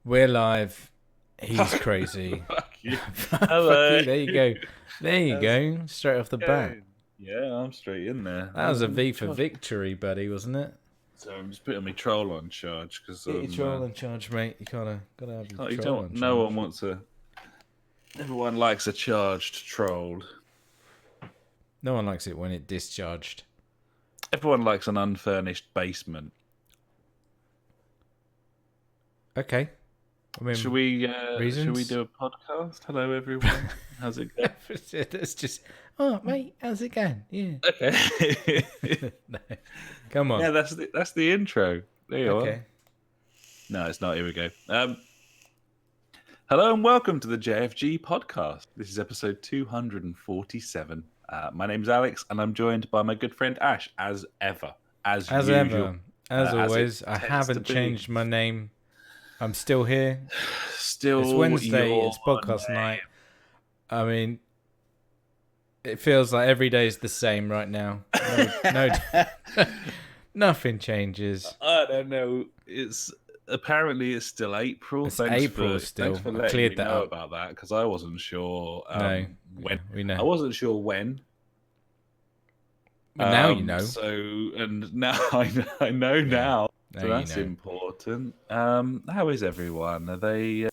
We're live. He's crazy. Fuck you. Fuck Hello. you. There you go. There you go. Straight off the bat. Yeah, I'm straight in there. That was a V for victory, buddy, wasn't it? So I'm just putting my troll on charge because Get your troll on charge, mate. You gotta have your you troll don't. on charge. No one wants a. Everyone likes a charged troll. No one likes it when it discharged. Everyone likes an unfurnished basement. Okay. I mean, Should we do a podcast? Hello, everyone. How's it going? It's just, oh, mate, how's it going? Yeah. Okay. No. Come on. Yeah, that's the intro. There you are. Okay. No, it's not. Here we go. Hello and welcome to the JfG Podcast. This is episode 247. My name's Alex, and I'm joined by my good friend Ash, as ever. As usual. As always, I haven't changed my name. I'm still here. Still, it's Wednesday. It's podcast night. I mean, it feels like every day is the same right now. No, nothing changes. I don't know. Apparently it's still April. It's April still. Thanks for I letting cleared me that know up about that because I wasn't sure when. We know. I wasn't sure when. But now you know. And now I know now. So that's important. How is everyone? Are they? Is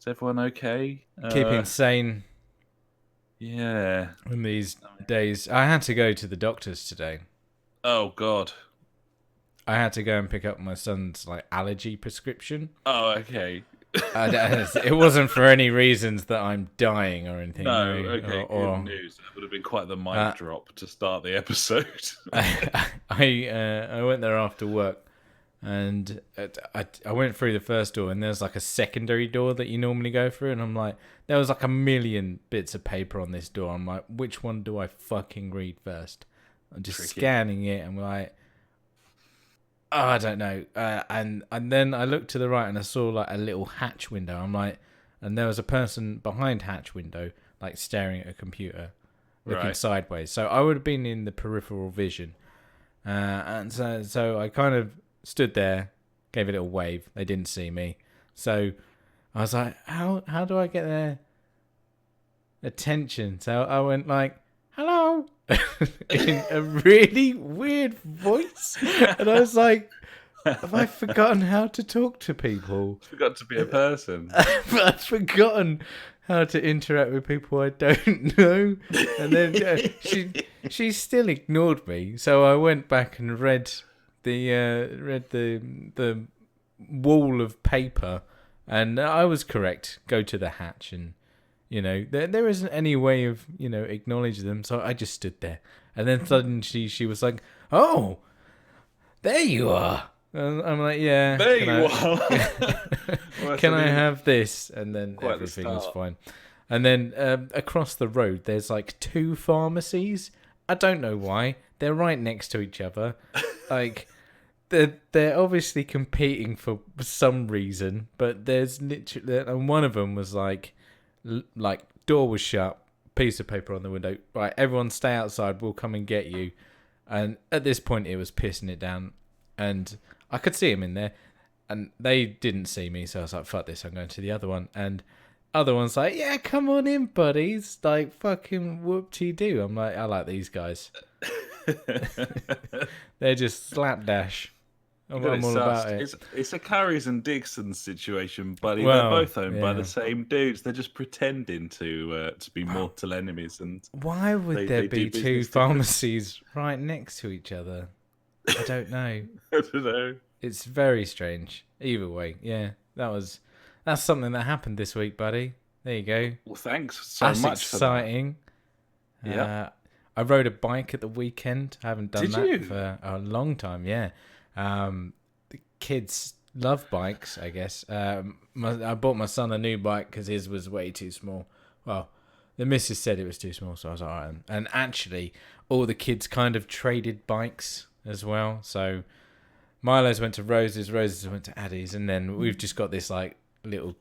everyone okay? Keeping sane. Yeah. In these days, I had to go to the doctor's today. Oh God. I had to go and pick up my son's allergy prescription. Oh, okay. It wasn't for any reasons that I'm dying or anything. No, okay, good news. That would have been quite the mic drop to start the episode. I went there after work, and I went through the first door, and there's a secondary door that you normally go through, and I'm like, there was a million bits of paper on this door. I'm like, which one do I fucking read first? I'm just scanning it, and we're like, oh, I don't know. And then I looked to the right and I saw a little hatch window. I'm like, and there was a person behind hatch window, staring at a computer, looking sideways. So I would have been in the peripheral vision. And so I kind of stood there, gave a little wave. They didn't see me. So I was like, how do I get their attention? So I went hello. In a really weird voice, and I was like, have I forgotten how to talk to people? Forgot to be a person. I've forgotten how to interact with people I don't know. And then she still ignored me, so I went back and read the wall of paper, and I was correct. Go to the hatch, and there isn't any way of, acknowledging them. So I just stood there. And then suddenly she was like, oh, there you are. And I'm like, yeah. There you are. Can I have this? And then everything was fine. And then across the road, there's 2 pharmacies. I don't know why. They're right next to each other. They're obviously competing for some reason. But there's literally... And one of them was door was shut, piece of paper on the window. Right, everyone stay outside. We'll come and get you. And at this point, it was pissing it down, and I could see him in there, and they didn't see me. So I was like, "Fuck this! I'm going to the other one." And other one's like, "Yeah, come on in, buddies." Fucking whoop-de-doo. I'm like, I like these guys. They're just slapdash. I'm all about it. It's a Currys and Dixons situation, buddy. Well, they're both owned by the same dudes. They're just pretending to be mortal enemies. And why would there be 2 pharmacies right next to each other? I don't know. I don't know. It's very strange. Either way, yeah, that's something that happened this week, buddy. There you go. Well, thanks so much for that. Exciting. Yeah. I rode a bike at the weekend. I haven't done that for a long time. Yeah. The kids love bikes, I guess. I bought my son a new bike because his was way too small. Well, the missus said it was too small, so I was all right. And actually, all the kids kind of traded bikes as well. So Milo's went to Rose's went to Addie's, and then we've just got this little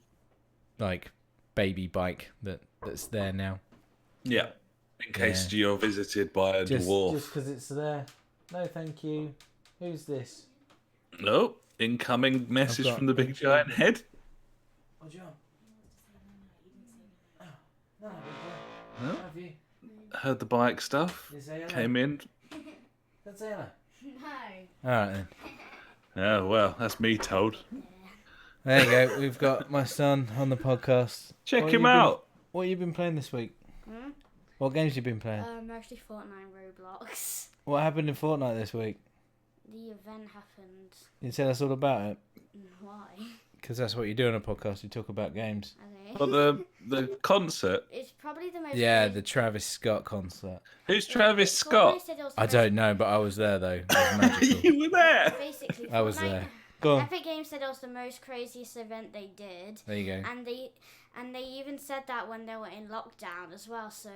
baby bike that's there now. Yeah. In case you're visited by a dwarf. Just because it's there. No, thank you. Who's this? No, incoming message from the big giant head. What do you want? Oh, no, Huh? have you? Heard the bike stuff. Came in. Let's say hello. No. Alright then. Oh, well, that's me told. There you go. We've got my son on the podcast. Check him out. What have you been playing this week? What games have you been playing? Mostly Fortnite, Roblox. What happened in Fortnite this week? The event happened. You tell us all about it. Why? Because that's what you do on a podcast. You talk about games. Okay. But the concert. It's probably the most. Yeah, the Travis Scott concert. Who's Travis Scott? I don't know, but I was there though. It was magical. You were there. Basically, I was Fortnite- there. Go on. Epic Games said it was the most craziest event they did. There you go. And they even said that when they were in lockdown as well. So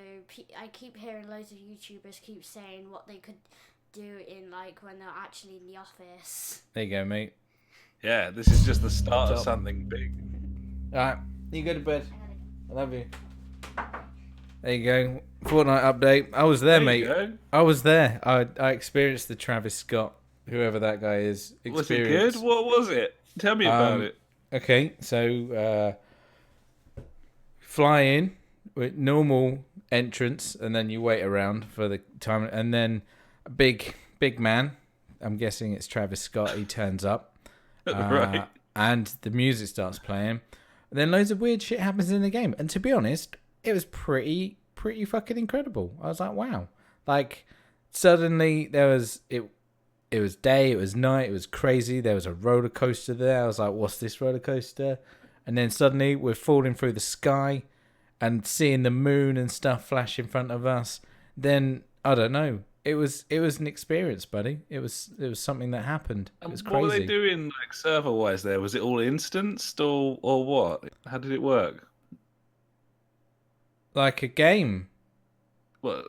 I keep hearing loads of YouTubers keep saying what they could do in when they're actually in the office. There you go, mate. Yeah, this is just the start of something big. Alright, you go to bed. I love you. There you go. Fortnite update. I was there, There mate. you go. I was there. I experienced the Travis Scott, whoever that guy is. Was it experience. good? What was it? Tell me about it. Okay, so fly in with normal entrance, and then you wait around for the time, and then a big man. I'm guessing it's Travis Scott. He turns up, Right. and the music starts playing. And then loads of weird shit happens in the game. And to be honest, it was pretty fucking incredible. I was like, wow. Like suddenly there was it was day, it was night, it was crazy. There was a roller coaster there. I was like, what's this roller coaster? And then suddenly we're falling through the sky and seeing the moon and stuff flash in front of us. Then I don't know. It was an experience, buddy. It was something that happened. It was crazy. What were they doing server wise there? Was it all instanced or what? How did it work? Like a game. What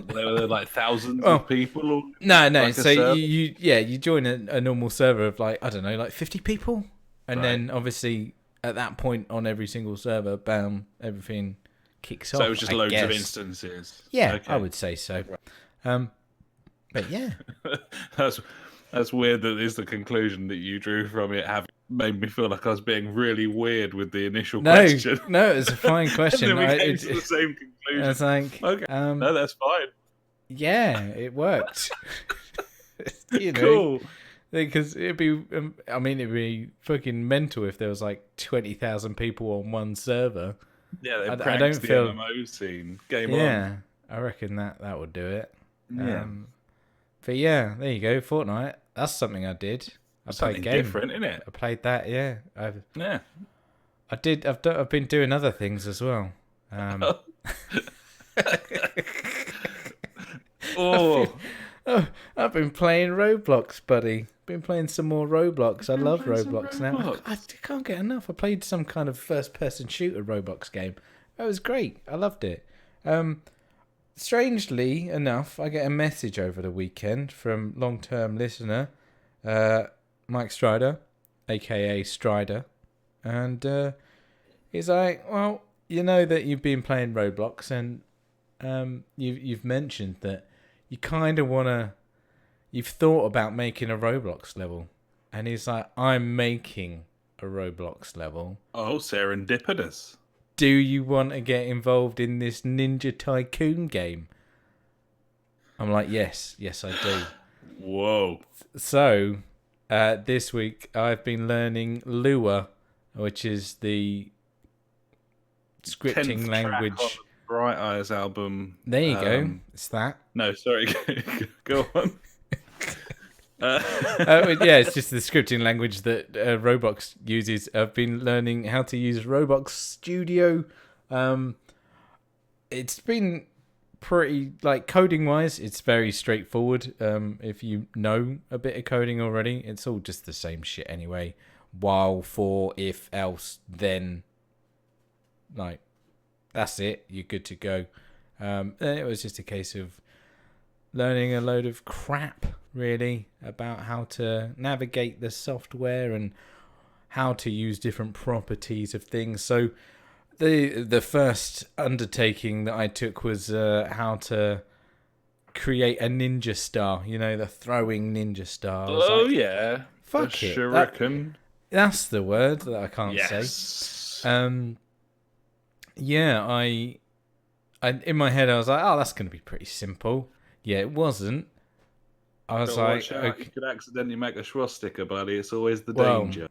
there were thousands of people? Or No. like a So server? you join a normal server of I don't know, 50 people, and then obviously at that point on every single server, bam, everything kicks off. So it was just I loads of guess. instances. Yeah, Okay. I would say so. But yeah, That's weird that is the conclusion that you drew from it. Having made me feel like I was being really weird with the initial question. no, it's a fine question. And then we came to the same conclusion. I was like, Okay, no, that's fine. yeah, it worked. Cool. Because it'd be fucking mental if there was 20,000 people on one server. Yeah, they I pranked don't the feel- MMO scene. Game on. Yeah, I reckon that would do it. Yeah. But yeah, there you go. Fortnite. That's something I did. I Something played game. different, isn't it? I played that. Yeah, Yeah. I did. I've been doing other things as well. Oh, I've been playing Roblox, buddy. Been playing some more Roblox. I love Roblox now. Roblox. I can't get enough. I played some kind of first-person shooter Roblox game. It was great. I loved it. Strangely enough, I get a message over the weekend from long-term listener Mike Strider, aka Strider, and he's like, "Well, you know that you've been playing Roblox, and you've mentioned that you kind of you've thought about making a Roblox level." And he's like, "I'm making a Roblox level. oh, serendipitous. Do you want to get involved in this Ninja Tycoon game?" I'm like, yes, I do. Whoa. So, this week I've been learning Lua, which is the 10th scripting track language. on the Bright Eyes album. There you go. It's that. No, sorry. Go on. Yeah, it's just the scripting language that Roblox uses. I've been learning how to use Roblox Studio. It's been pretty, coding wise, it's very straightforward. If you know a bit of coding already, it's all just the same shit anyway. While, for, if, else, then, that's it. You're good to go. It was just a case of learning a load of crap, really, about how to navigate the software and how to use different properties of things. So the first undertaking that I took was how to create a ninja star, the throwing ninja star. Oh, yeah. Fuck a it. shuriken. That's the word that I can't say. Yes. Yeah, I in my head I was like, oh, that's going to be pretty simple. Yeah, it wasn't. I was Gotta like, watch out. okay, You could accidentally make a swastika, buddy. It's always the well, danger.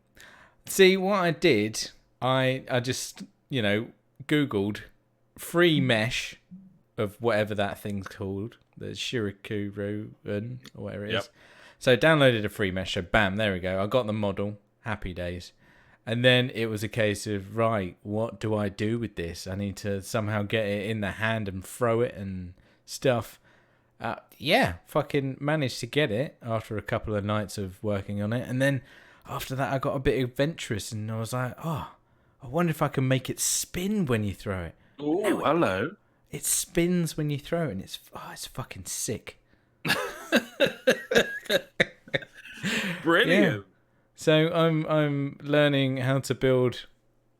see what I did. I just Googled free mesh of whatever that thing's called, the Shirikuruan or whatever it is. Yep. So downloaded a free mesh. So bam, there we go. I got the model. Happy days. And then it was a case of, right, what do I do with this? I need to somehow get it in the hand and throw it and stuff. Yeah, fucking managed to get it after a couple of nights of working on it. And then after that, I got a bit adventurous and I was like, oh, I wonder if I can make it spin when you throw it. Oh, No, hello. It spins when you throw it and it's fucking sick. Brilliant. Yeah. So I'm learning how to build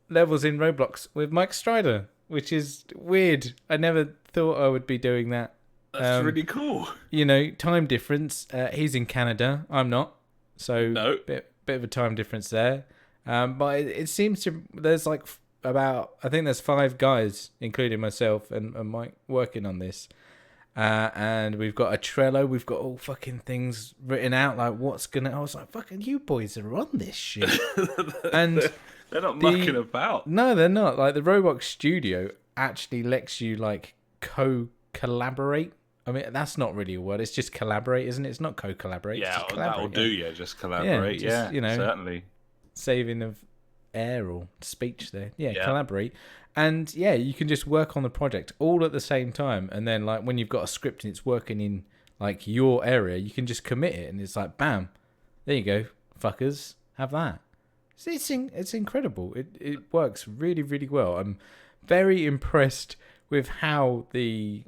levels in Roblox with Mike Strider, which is weird. I never thought I would be doing that. That's really cool. Time difference. He's in Canada. I'm not. So No. bit of a time difference there. But it seems to there's like I think there's 5 guys, including myself and Mike, working on this. And we've got a Trello. We've got all fucking things written out. Like I was like, fucking you boys are on this shit. And they're not mucking about. No, they're not. Like the Roblox Studio actually lets you like collaborate. I mean, that's not really a word. It's just collaborate, isn't it? It's not co-collaborate. Yeah, it's just that'll do. Yeah, just collaborate. Yeah, certainly. Saving of air or speech there. Yeah, Yeah. collaborate. And yeah, you can just work on the project all at the same time. And then like when you've got a script and it's working in like your area, you can just commit it and it's like, bam, there you go, fuckers, have that. It's incredible. It works really, really well. I'm very impressed with how the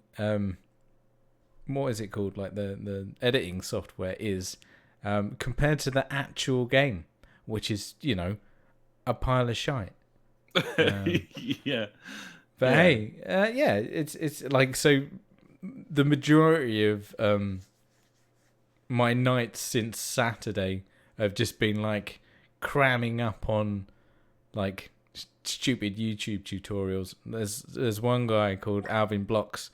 what is it called? Like the editing software is compared to the actual game, which is, a pile of shite. Yeah. But hey, it's like, so the majority of my nights since Saturday have just been like cramming up on like stupid YouTube tutorials. There's one guy called Alvin Blocks.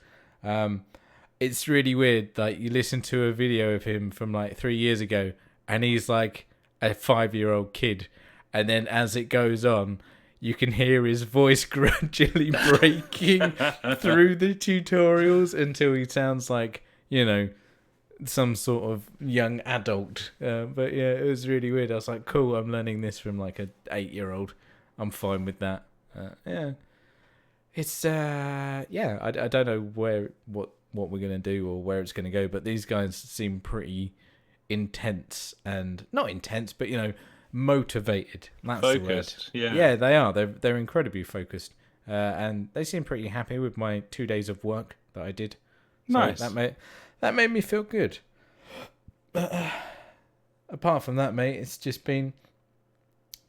It's really weird. Like you listen to a video of him from like 3 years ago, and he's like a 5-year-old kid, and then as it goes on, you can hear his voice gradually breaking through the tutorials until he sounds like, some sort of young adult. But yeah, it was really weird. I was like, cool, I'm learning this from like a 8-year-old. I'm fine with that. Yeah. It's, I don't know what we're going to do or where it's going to go, but these guys seem pretty intense and not intense, but, motivated. That's Focused, the word. yeah. Yeah, they are. They're incredibly focused. And they seem pretty happy with my 2 days of work that I did. So Nice. That made me feel good. But apart from that, mate, it's just been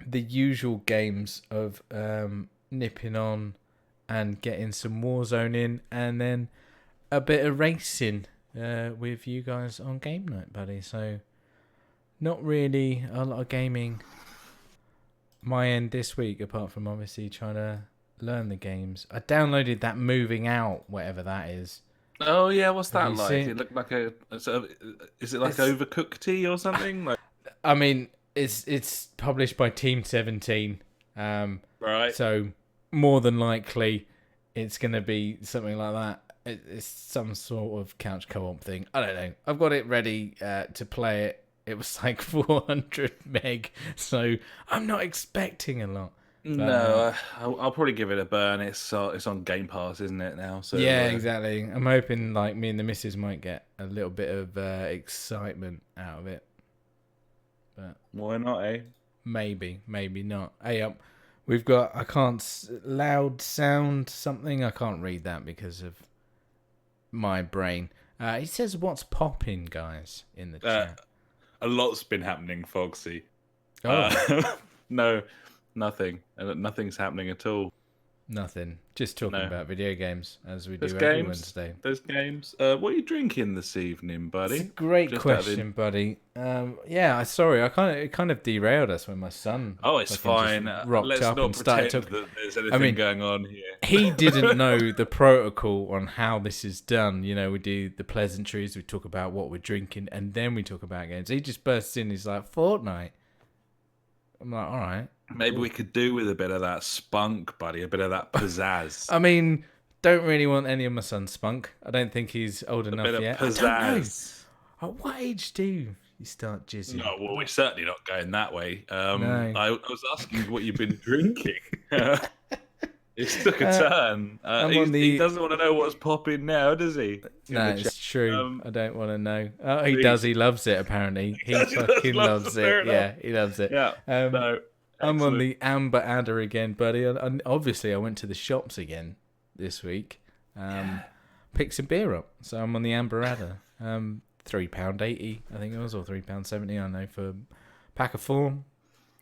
the usual games of nipping on and getting some Warzone in, and then a bit of racing with you guys on game night, buddy. So not really a lot of gaming my end this week, apart from obviously trying to learn the games. I downloaded that Moving Out, whatever that is. Oh yeah, what's that Have you like? seen- It looked like is it like It's- Overcooked tea or something? Like, I mean, it's published by Team 17. right. So more than likely, it's going to be something like that. It's some sort of couch co-op thing. I don't know. I've got it ready to play it. It was like 400 meg, so I'm not expecting a lot. No, I'll probably give it a burn. It's on Game Pass, isn't it now? So Yeah, exactly. I'm hoping like me and the missus might get a little bit of excitement out of it. But why not, eh? maybe not. Hey, we've got loud sound something. I can't read that because of my brain. He says, "What's poppin', guys?" in the chat. A lot's been happening, Fogsy. Oh, No, nothing. Nothing's happening at all. Nothing. Just talking about video games as we There's do every games. Wednesday. There's games. What are you drinking this evening, buddy? It's a great Just question, buddy. Sorry, it kind of derailed us when my son. Oh, it's fucking fine. just rocked Let's up not and started pretend talking. that there's anything going on here. He didn't know the protocol on how this is done. You know, we do the pleasantries, we talk about what we're drinking, and then we talk about games. He just bursts in. He's like, Fortnite. I'm like, all right. Maybe we could do with a bit of that spunk, buddy, a bit of that pizzazz. I mean, don't really want any of my son's spunk. I don't think he's old enough bit yet. of pizzazz. At what age do you start jizzing? No, well, we're certainly not going that way. No. I was asking you what you've been drinking. It's took a turn. He doesn't want to know what's popping now, does he? No, it's true. I don't want to know. Oh, he does. He loves it, apparently. He fucking loves it. Yeah, he loves it. Yeah. No. I'm on the amber adder again, buddy. And obviously, I went to the shops again this week. Picked some beer up. So I'm on the amber adder. £3.80, I think it was, or £3.70, I don't know, for a pack of 4.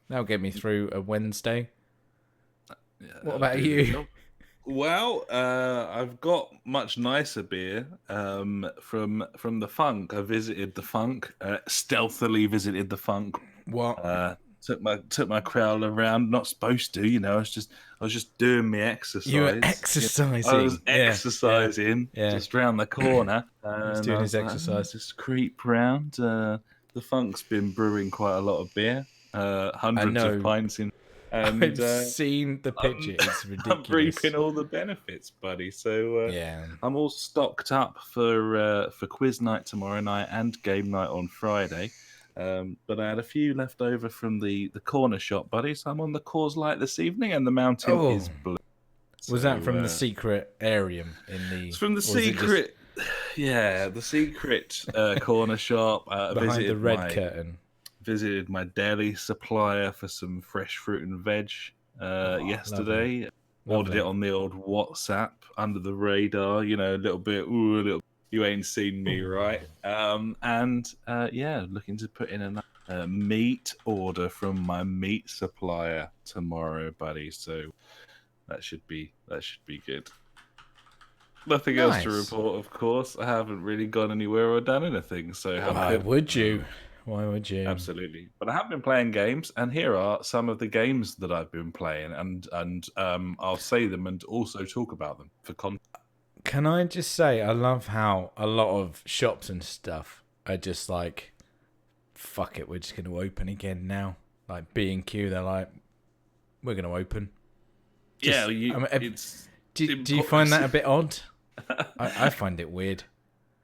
That'll get me through a Wednesday. What about you? Well, I've got much nicer beer from the Funk. I visited the Funk, stealthily visited the Funk. What? Took my crowd around. Not supposed to, you know. I was just doing my exercise. You were exercising. I was exercising just round the corner. He was doing his exercise. Just creep round. The Funk's been brewing quite a lot of beer. Hundreds of pints in. And, I've seen the picture. It's ridiculous. I'm reaping all the benefits, buddy. So I'm all stocked up for quiz night tomorrow night and game night on Friday. But I had a few left over from the corner shop, buddy. So I'm on the Coors Light this evening, and the mountain is blue. Was that from the secret area in the? It's from the secret. The secret corner shop. Behind the red curtain. Visited my deli supplier for some fresh fruit and veg yesterday. Ordered it on the old WhatsApp under the radar, you know, a little bit. You ain't seen me, right? Looking to put in a meat order from my meat supplier tomorrow, buddy. So that should be good. Nothing else to report, of course. I haven't really gone anywhere or done anything. So why would you? Absolutely. But I have been playing games, and here are some of the games that I've been playing, and I'll say them and also talk about them for context. Can I just say, I love how a lot of shops and stuff are just like, fuck it, we're just going to open again now. Like B&Q, they're like, we're going to open. Do you find that a bit odd? I find it weird.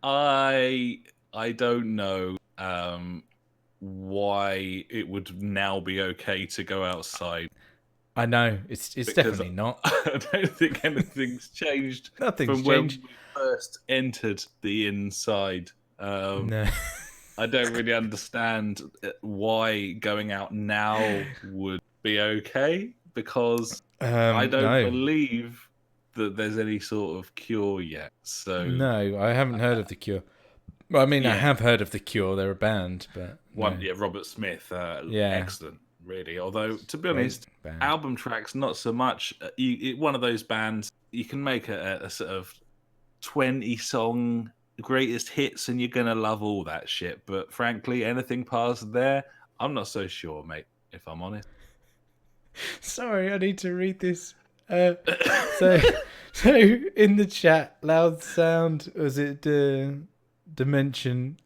I don't know why it would now be okay to go outside. I know it's definitely not. I don't think anything's changed. Nothing's from changed. When we first entered the inside. No. I don't really understand why going out now would be okay, because I don't believe that there's any sort of cure yet. So no, I haven't heard of the Cure. Well, I mean, I have heard of the Cure. They're a band, but Robert Smith, excellent, really. Although, to be honest, album tracks not so much. One of those bands, you can make a sort of 20-song greatest hits, and you're gonna love all that shit. But frankly, anything past there, I'm not so sure, mate. If I'm honest. Sorry, I need to read this. So in the chat, Loud Sound, was it Dimension?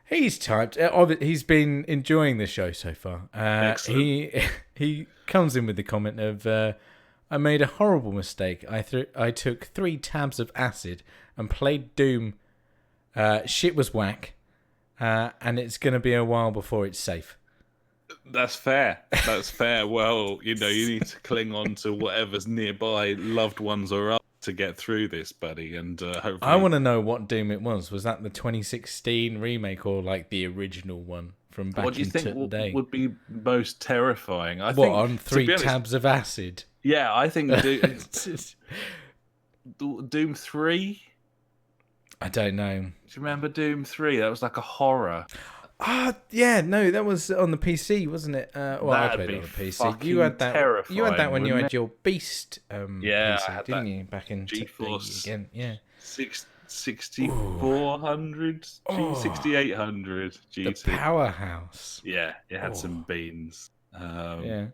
He's typed. He's been enjoying the show so far. Excellent. He comes in with the comment of, I made a horrible mistake. I took 3 tabs of acid and played Doom. Shit was whack, and it's gonna be a while before it's safe. That's fair. That's fair. Well, you need to cling on to whatever's nearby, loved ones are up to get through this, buddy. And hopefully, I want to know what Doom it was. Was that the 2016 remake or like the original one from back in the day? What do you think would be most terrifying? I think on 3 tabs of acid? Yeah, I think Doom 3. I don't know. Do you remember Doom 3? That was like a horror. Yeah, no, that was on the PC, wasn't it? Well, I played it on the PC. You had that. You had that when you had your Beast PC, didn't you? Back in GeForce again, yeah. 6400, 6800 GT. The powerhouse. Yeah, it had some beans. Yeah,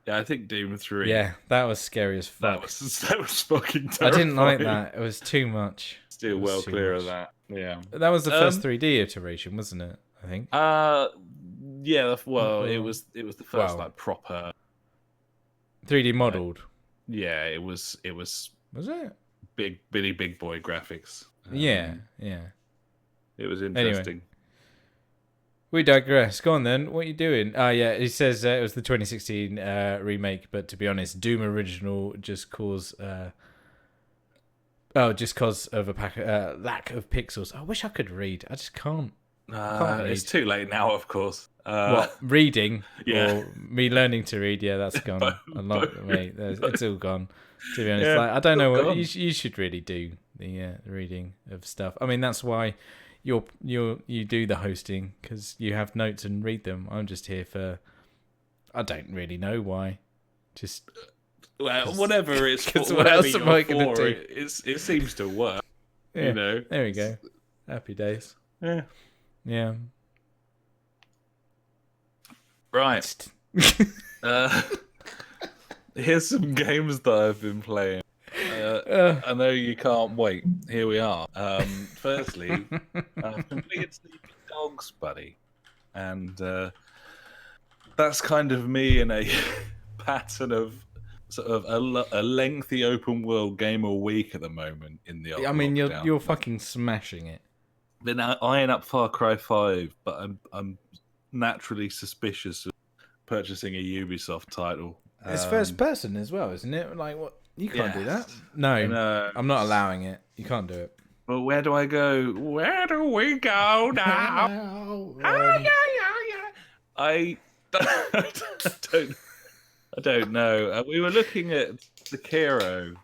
I think Doom 3. Yeah, that was scary as fuck. That was fucking terrifying. I didn't like that. It was too much. Still well clear of that. Yeah. That was the first 3D iteration, wasn't it? I think. Yeah. Well, it was the first like proper 3D modeled. Yeah, it was. Was it? Big boy graphics. Yeah. It was interesting. Anyway, we digress. Go on then. What are you doing? Yeah, he says it was the 2016 remake, but to be honest, Doom original just cause of a lack of pixels. I wish I could read. I just can't. It's too late now, of course. What, reading? Yeah. Or me learning to read? Yeah, that's gone. It's all gone. To be honest, Yeah, I don't know what you should really do the reading of stuff. I mean, that's why you do the hosting, because you have notes and read them. I'm just here for. I don't really know why. Just whatever it's for. What else am I going to do? It seems to work. Yeah, you know. There we go. Happy days. Yeah. Right. Here's some games that I've been playing. I know you can't wait. Here we are. Firstly, I've completed Sleeping Dogs, buddy. And that's kind of me in a pattern of sort of a lengthy open world game a week at the moment in the old lockdown. You're fucking smashing it. Been eyeing up Far Cry 5, but I'm naturally suspicious of purchasing a Ubisoft title. It's first person as well, isn't it? Like, what? You can't do that. No, I'm not allowing it. You can't do it. But where do I go? Where do we go now? I don't know. We were looking at Sekiro.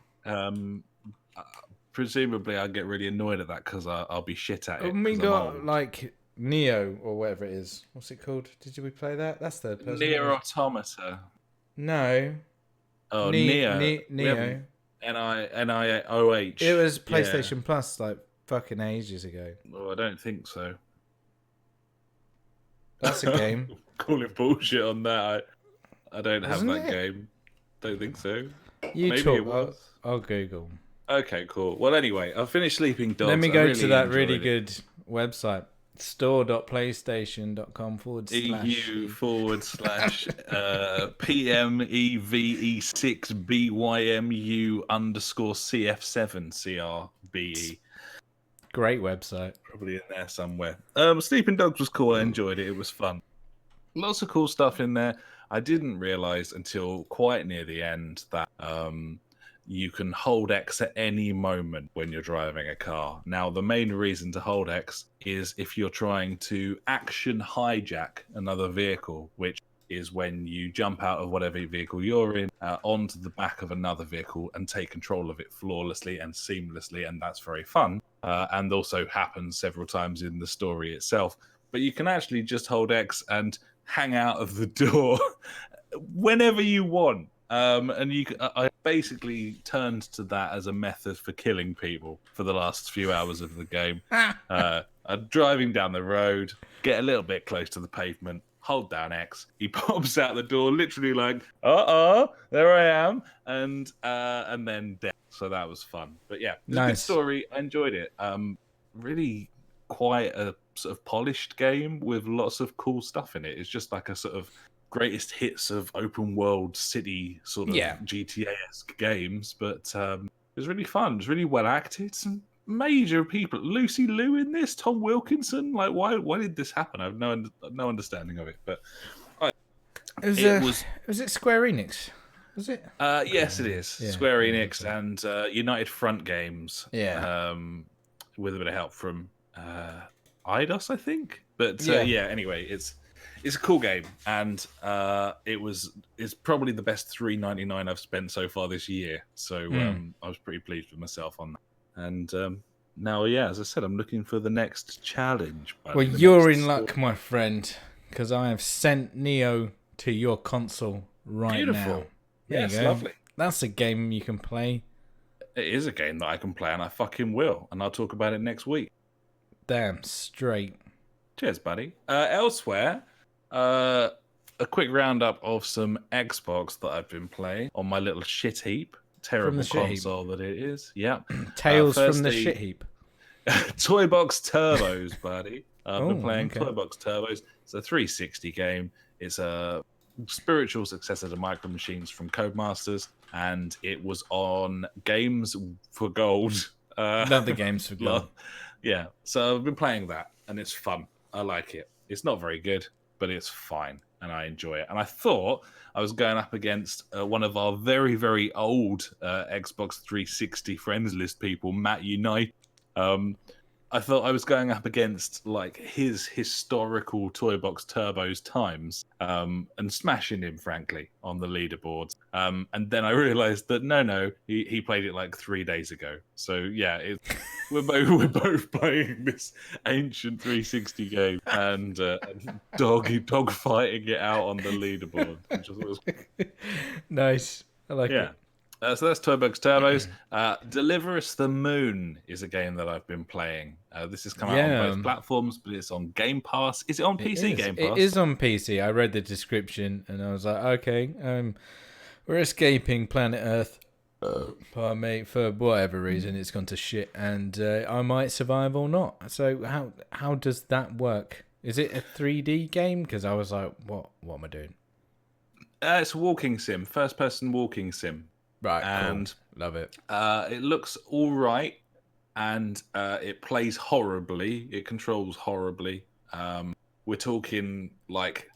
Presumably, I'd get really annoyed at that because I'll be shit at it. We got like Neo or whatever it is. What's it called? Did we play that? That's third person. Nier Automata. No. Oh, Neo. N-I-O-H. It was PlayStation Plus like fucking ages ago. Well, I don't think so. That's a game. Calling bullshit on that. I don't Wasn't have that it? game. Don't think so. You Maybe talk. it was. I'll Google. Okay, cool. Well, an/ I've finished Sleeping Dogs. Let me go to that really enjoyed good website. store.playstation.com / EU/PMEVE6BYMU_CF7CRBE. Great website. Probably in there somewhere. Sleeping Dogs was cool. I enjoyed it. It was fun. Lots of cool stuff in there. I didn't realise until quite near the end that you can hold X at any moment when you're driving a car. Now, the main reason to hold X is if you're trying to action hijack another vehicle, which is when you jump out of whatever vehicle you're in onto the back of another vehicle and take control of it flawlessly and seamlessly, and that's very fun, and also happens several times in the story itself. But you can actually just hold X and hang out of the door whenever you want. And I basically turned to that as a method for killing people for the last few hours of the game. I'm driving down the road, get a little bit close to the pavement, hold down X. He pops out the door, literally like, there I am, and then death. So that was fun. But yeah, it was a good story. I enjoyed it. Really quite a sort of polished game with lots of cool stuff in it. It's just like a sort of greatest hits of open world city sort of GTA-esque games, but it was really fun. It was really well acted. Some major people. Lucy Liu in this, Tom Wilkinson. Like, why did this happen? I have no understanding of it. But was it Square Enix? Was it? Yes, it is. Yeah, Square Enix and United Front Games. Yeah. With a bit of help from Eidos, I think. But anyway, it's a cool game, and it's probably the best $3.99 I've spent so far this year. So I was pretty pleased with myself on that. And Now, yeah, as I said, I'm looking for the next challenge. Well, you're in luck, my friend, because I have sent Neo to your console right now. There Yes, you go. lovely. That's a game you can play. It is a game that I can play, and I fucking will. And I'll talk about it next week. Damn straight. Cheers, buddy. Elsewhere, a quick roundup of some Xbox that I've been playing on my little shit heap. Terrible console that it is. Yeah. Tales from the shit heap. Toy Box Turbos, buddy. I've been playing Toy Box Turbos. It's a 360 game. It's a spiritual successor to Micro Machines from Codemasters, and it was on Games for Gold. Another Games for Gold. Yeah, so I've been playing that, and it's fun. I like it. It's not very good, but it's fine, and I enjoy it. And I thought I was going up against one of our very, very old Xbox 360 friends list people, Matt Unite. I thought I was going up against like his historical Toy Box Turbos times, and smashing him, frankly, on the leaderboards. And then I realised that no, he played it like 3 days ago. So yeah, we're both playing this ancient 360 game and dog fighting it out on the leaderboard, which I thought was nice. I like it. So that's Toy Box Turbos. Deliver Us the Moon is a game that I've been playing. This has come out on both platforms, but it's on Game Pass. Is it on PC, Game Pass? It is on PC. I read the description and I was like, okay, we're escaping planet Earth. Pardon me, for whatever reason, it's gone to shit, and I might survive or not. So how does that work? Is it a 3D game? Because I was like, what am I doing? It's a walking sim, first-person walking sim. Right, and cool. Love it. It looks all right, and it plays horribly. It controls horribly. We're talking like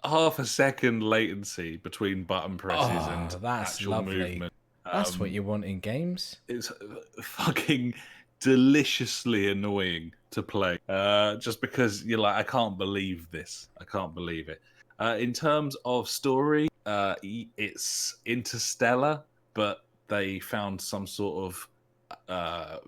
half a second latency between button presses and that's actual lovely. movement. That's what you want in games. It's fucking deliciously annoying to play. Just because you're like, I can't believe this. I can't believe it. In terms of story, it's interstellar, but they found some sort of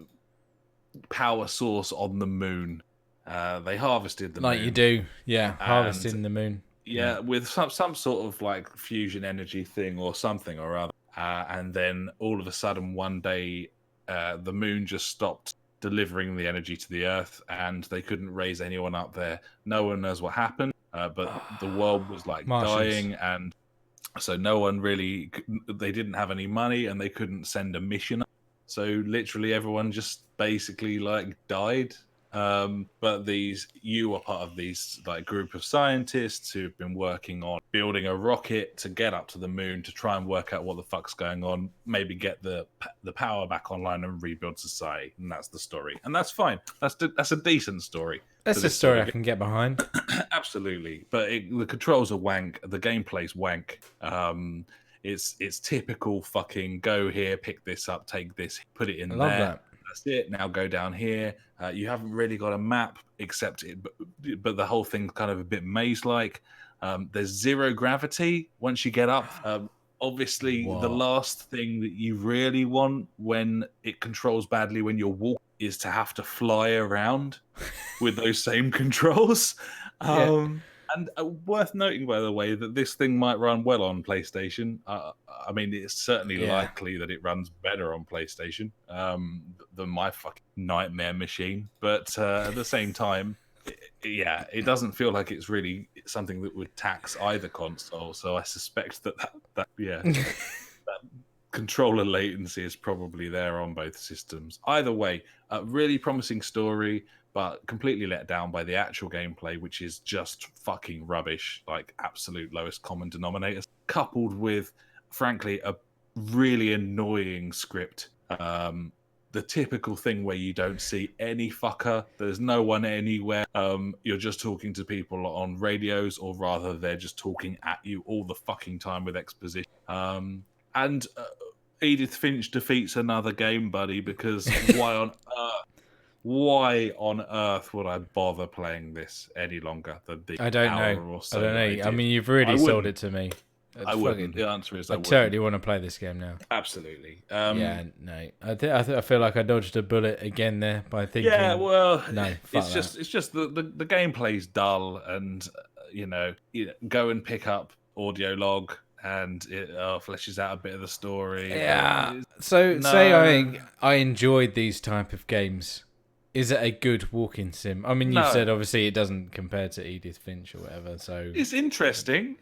power source on the moon. They harvested the moon. Like you do, yeah, harvesting the moon. Yeah, with some sort of like fusion energy thing or something or other. And then all of a sudden one day, the moon just stopped delivering the energy to the Earth, and they couldn't raise anyone up there. No one knows what happened. But the world was like dying, and so no one really, they didn't have any money and they couldn't send a mission. So literally everyone just basically like died. But you are part of these like group of scientists who've been working on building a rocket to get up to the moon to try and work out what the fuck's going on, maybe get the power back online and rebuild society. And that's the story. And that's fine. That's a decent story. That's a story I can get behind. Absolutely. But the controls are wank. The gameplay's wank. It's typical fucking go here, pick this up, take this, put it in there. I love that. That's it. Now go down here. You haven't really got a map, except but the whole thing's kind of a bit maze-like. There's zero gravity once you get up. Obviously, the last thing that you really want when it controls badly when you're walking is to have to fly around with those same controls. And worth noting, by the way, that this thing might run well on PlayStation. I mean, it's certainly likely that it runs better on PlayStation than my fucking nightmare machine. But at the same time, it doesn't feel like it's really something that would tax either console. So I suspect that controller latency is probably there on both systems. Either way, a really promising story, but completely let down by the actual gameplay, which is just fucking rubbish, like absolute lowest common denominator, coupled with, frankly, a really annoying script. The typical thing where you don't see any fucker, there's no one anywhere, you're just talking to people on radios, or rather they're just talking at you all the fucking time with exposition. And Edith Finch defeats another game, buddy, because why on earth would I bother playing this any longer than the I don't know. or so I don't know. I mean, you've really sold it to me. I wouldn't. The answer is I wouldn't. totally want to play this game now. Absolutely. Yeah, no. I feel like I dodged a bullet again there by thinking. Yeah, well, no, it's just the gameplay's dull, and go and pick up audio log, and it fleshes out a bit of the story. Yeah. So say I enjoyed these type of games. Is it a good walking sim? I mean, you said obviously it doesn't compare to Edith Finch or whatever. So it's interesting.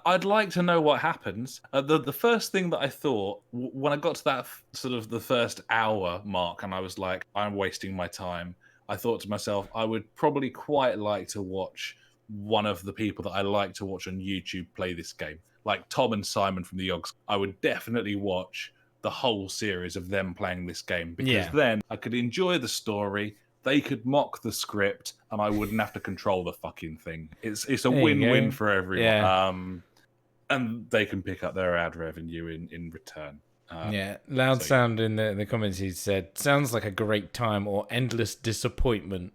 I'd like to know what happens. The first thing that I thought when I got to that sort of the first hour mark, and I was like, I'm wasting my time. I thought to myself, I would probably quite like to watch one of the people that I like to watch on YouTube play this game, like Tom and Simon from the Yogs. I would definitely watch the whole series of them playing this game, because then I could enjoy the story, they could mock the script, and I wouldn't have to control the fucking thing. It's a win-win for everyone. Yeah. And they can pick up their ad revenue in return. Loud Sound in the comments, he said, sounds like a great time or endless disappointment.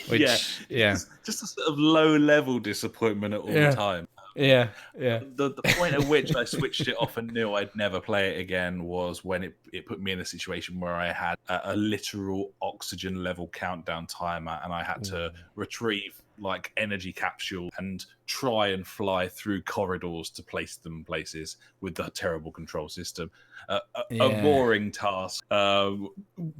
Which, just a sort of low-level disappointment at all time. Yeah. The point at which I switched it off and knew I'd never play it again was when it put me in a situation where I had a literal oxygen level countdown timer, and I had to retrieve like energy capsule and try and fly through corridors to place them places with the terrible control system. A boring task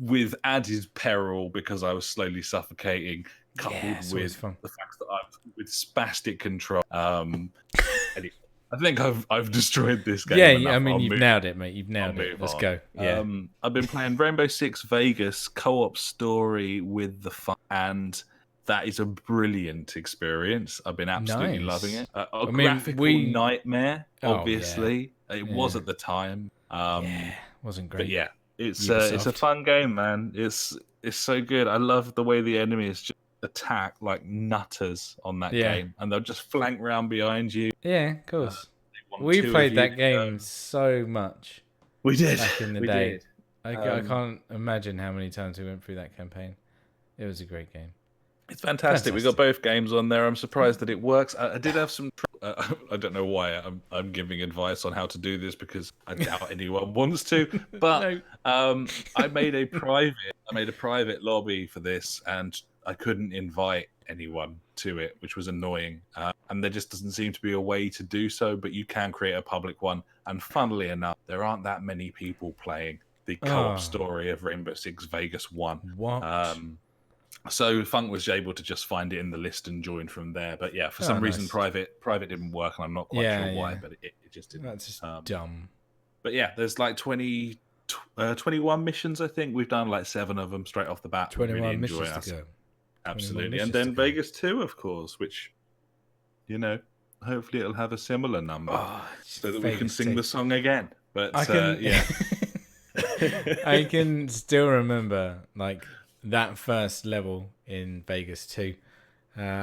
with added peril because I was slowly suffocating, coupled with the fact that I'm with spastic control. Anyway, I think I've destroyed this game. Yeah, I mean, you've nailed it, mate. You've nailed it. Let's go. Yeah. I've been playing Rainbow Six Vegas co-op story with the fun, and that is a brilliant experience. I've been absolutely loving it. Graphical nightmare, obviously. It was at the time. Wasn't great. But yeah, it's a fun game, man. It's so good. I love the way the enemies just attack like nutters on that game, and they'll just flank round behind you. Yeah, of course. We played that game so much. We did back in the day. I can't imagine how many times we went through that campaign. It was a great game. It's fantastic. We got both games on there. I'm surprised that it works. I did have some. I don't know why I'm giving advice on how to do this, because I doubt anyone wants to. But I made a private lobby for this, and I couldn't invite anyone to it, which was annoying. And there just doesn't seem to be a way to do so. But you can create a public one. And funnily enough, there aren't that many people playing the co-op story of Rainbow Six Vegas 1. What? So Funk was able to just find it in the list and join from there. But yeah, for some reason, private didn't work, and I'm not quite sure why, but it just didn't. That's just dumb. But yeah, there's like 21 missions, I think. We've done like 7 of them straight off the bat. 21 missions to go. Absolutely. And then Vegas 2, of course, which, hopefully it'll have a similar number so that we can sing the song again. But yeah. I can still remember like that first level in Vegas 2.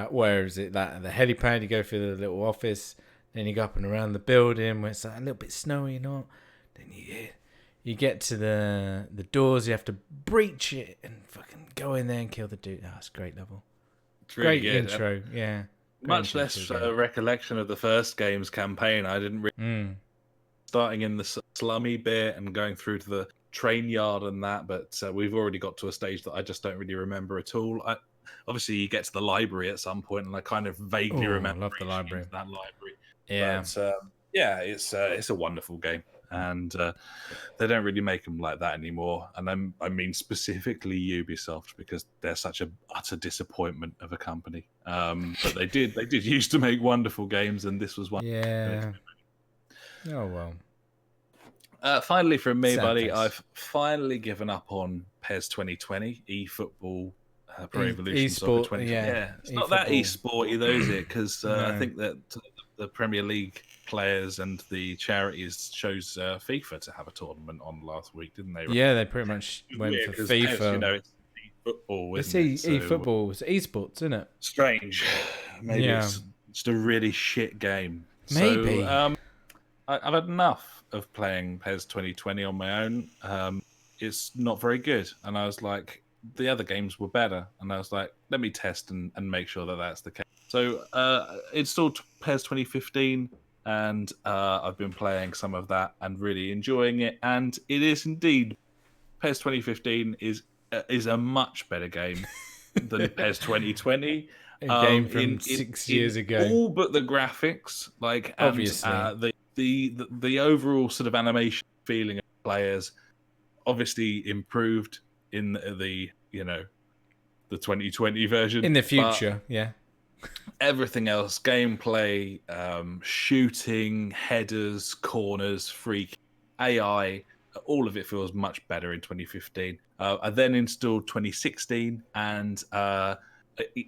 Where is it? That the helipad, you go through the little office, then you go up and around the building where it's like a little bit snowy, Then you get to the doors, you have to breach it and fucking go in there and kill the dude. Oh, it's a great level. It's really great good. Intro, yeah. Much less recollection of the first game's campaign. I didn't really... Starting in the slummy bit and going through to the train yard and that, but we've already got to a stage that I just don't really remember at all. Obviously, you get to the library at some point, and I kind of vaguely remember. I love the library. That library. Yeah, but, it's a wonderful game, and they don't really make them like that anymore. And I mean specifically Ubisoft, because they're such an utter disappointment of a company. But they did used to make wonderful games, and this was one. Yeah. Oh well. Finally, from me, buddy, I've finally given up on PES 2020, eFootball Pro Evolution Soccer 2020. Yeah, it's not that esporty though, is it? Because I think that the Premier League players and the charities chose FIFA to have a tournament on last week, didn't they? Yeah, they pretty much went for FIFA. It's eFootball, it's eFootball. It's esports, isn't it? Strange. Maybe it's just a really shit game. Maybe. So, I've had enough of playing PES 2020 on my own. It's not very good, and I was like, the other games were better, and I was like, let me test and make sure that that's the case. So installed PES 2015, and I've been playing some of that and really enjoying it. And it is indeed, PES 2015 is a much better game than PES 2020. A game from 6 years ago. All but the graphics, obviously, and the overall sort of animation feeling of players, obviously improved in the 2020 version. In the future, yeah. Everything else, gameplay, shooting, headers, corners, free AI, all of it feels much better in 2015. I then installed 2016, and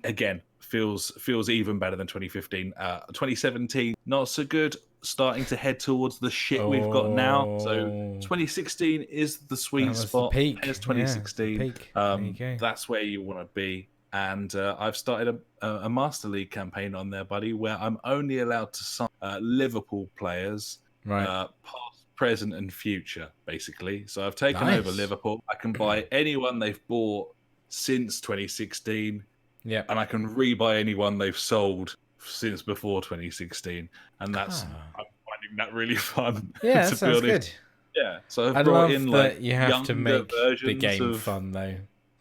again feels even better than 2015. 2017 not so good, starting to head towards the shit we've got now. So 2016 is the sweet spot. The peak. Here's 2016. Yeah, peak. There you go. That's where you want to be. And I've started a Master League campaign on there, buddy, where I'm only allowed to sign Liverpool players, right? Past, present, and future, basically. So I've taken over Liverpool. I can buy anyone they've bought since 2016. Yeah, and I can rebuy anyone they've sold since before 2016, and I'm finding that really fun. Yeah, to that sounds good. Yeah, so I've brought in that you have to make the game of... fun though.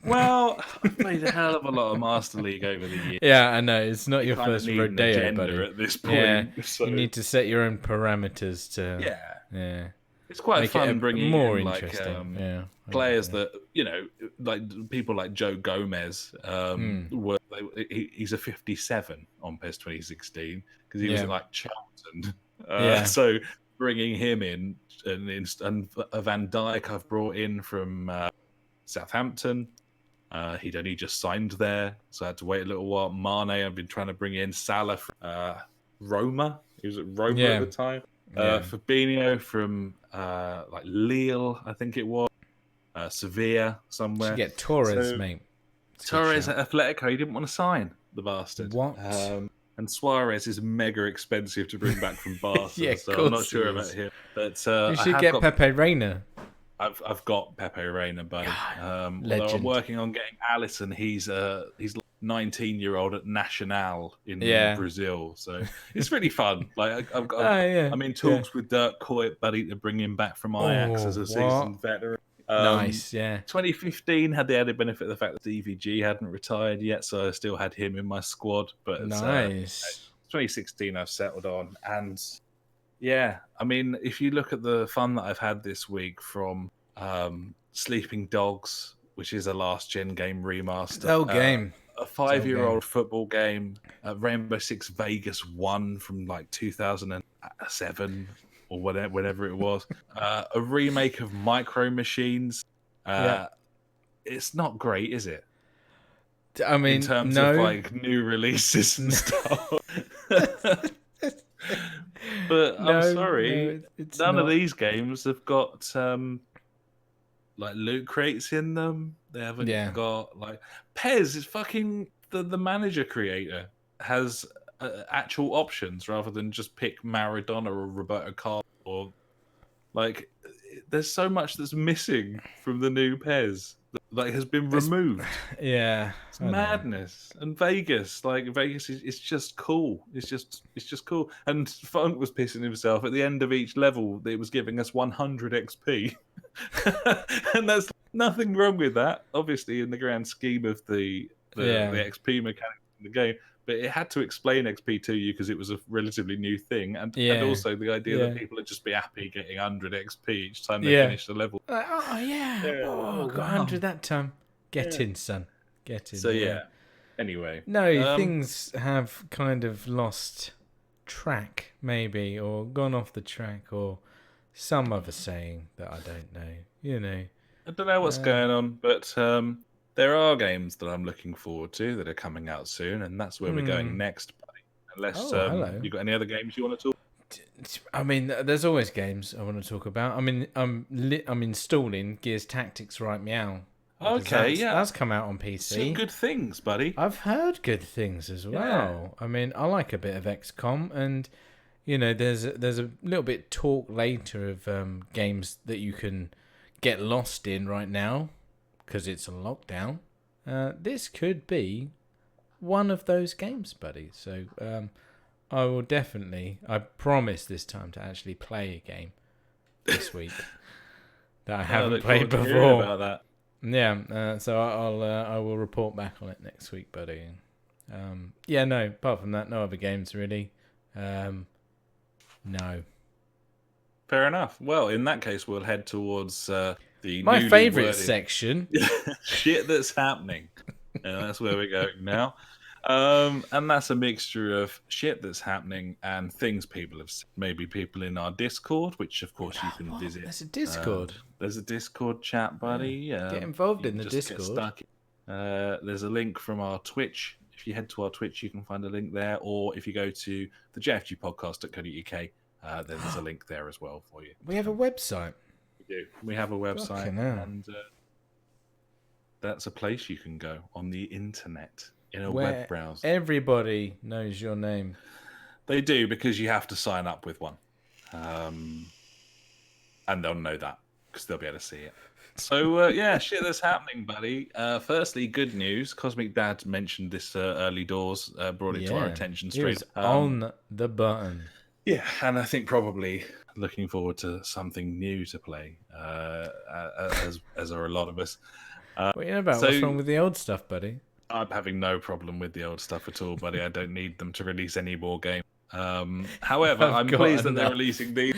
Well, I've played a hell of a lot of Master League over the years. Yeah, I know it's not your first rodeo, buddy. At this point, yeah, so... you need to set your own parameters to. Yeah. It's quite make fun it bringing more in interesting. players that like people like Joe Gomez. He's a 57 on PES 2016 because he was at like Charlton. So bringing him in and Van Dijk I've brought in from Southampton. He'd only just signed there, so I had to wait a little while. Mane, I've been trying to bring in. Salah from Roma. He was at Roma at the time. Fabinho from like Lille, I think it was. Sevilla somewhere. You get Torres, mate. Torres at Atletico, he didn't want to sign, the bastard. What? And Suarez is mega expensive to bring back from Barca, so I'm not sure about him. But you should get Pepe Reina. I've got Pepe Reina, buddy. Legend. I'm working on getting Alisson. He's 19-year-old at Nacional in Brazil, so it's really fun. Like I'm in talks with Dirk Kuyt, buddy, to bring him back from Ajax as a seasoned veteran. Nice, yeah. 2015 had the added benefit of the fact that JfG hadn't retired yet, so I still had him in my squad. But nice. 2016 I've settled on, and yeah, I mean, if you look at the fun that I've had this week from Sleeping Dogs, which is a last gen game remaster, game, a 5-year-old football game, Rainbow Six Vegas 1 from like 2007. Or whatever it was, a remake of Micro Machines. It's not great, is it? I mean, in terms of like new releases and stuff. But I'm sorry, none of these games have got like loot crates in them. They haven't got like PES is fucking the manager creator has actual options rather than just pick Maradona or Roberto Carlos or like there's so much that's missing from the new PES that has been removed. It's madness. And Vegas is just cool. It's just cool. And Funk was pissing himself at the end of each level. It was giving us 100 XP. And there's nothing wrong with that, obviously, in the grand scheme of the XP mechanics in the game. But it had to explain XP to you because it was a relatively new thing. And also the idea that people would just be happy getting 100 XP each time they finish the level. Like, got 100 that time. Get in, son. Get in. So, anyway. No, things have kind of lost track, maybe, or gone off the track, or some other saying that I don't know. You know. I don't know what's going on, but... there are games that I'm looking forward to that are coming out soon, and that's where we're going next, buddy. Unless you got any other games you want to talk? I mean, there's always games I want to talk about. I mean, I'm installing Gears Tactics right meow. Okay, that's come out on PC. Some good things, buddy. I've heard good things as well. I mean, I like a bit of XCOM, and you know, there's a little bit talk later of games that you can get lost in right now. Because it's a lockdown, this could be one of those games, buddy. So I will definitely. I promise this time to actually play a game this week that I haven't played before. About that. Yeah, so I will report back on it next week, buddy. Yeah, no. Apart from that, no other games really. No. Fair enough. Well, in that case, we'll head towards my favourite section. Shit that's happening. And that's where we're going now. And that's a mixture of shit that's happening and things people have said. Maybe people in our Discord, which of course you can visit. There's a Discord. There's a Discord chat, buddy. Yeah. Get involved in the Discord. There's a link from our Twitch. If you head to our Twitch, you can find a link there. Or if you go to the JfG Podcast.co.uk, then there's a link there as well for you. We have a website. We do. We have a website. And that's a place you can go on the internet in a web browser. Everybody knows your name. They do, because you have to sign up with one. And they'll know that because they'll be able to see it. So, yeah, shit that's happening, buddy. Firstly, good news. Cosmic Dad mentioned this early doors, brought it to our attention straight. He was on the button. Yeah, and I think probably looking forward to something new to play, as are a lot of us. What are you about? What's wrong with the old stuff, buddy? I'm having no problem with the old stuff at all, buddy. I don't need them to release any more games. However, I'm pleased that they're releasing these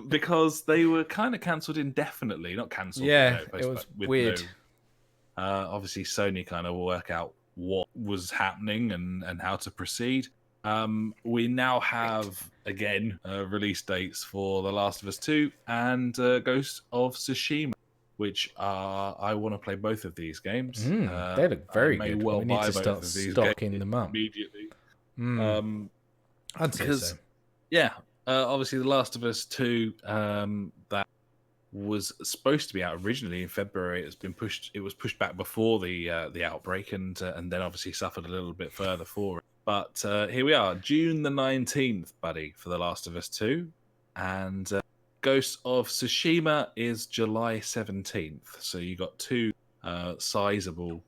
because they were kind of cancelled indefinitely. Not cancelled. Yeah, it was weird. Obviously, Sony kind of work out what was happening and how to proceed. We now have, again, release dates for The Last of Us 2 and Ghost of Tsushima, which I want to play both of these games. They look very good. Well, we need to start stocking them up immediately. I'd say so. Yeah, obviously The Last of Us 2, that was supposed to be out originally in February. It was pushed back before the outbreak, and then obviously suffered a little bit further for it. But here we are, June the 19th, buddy, for The Last of Us 2, and Ghost of Tsushima is July 17th. So you got two sizable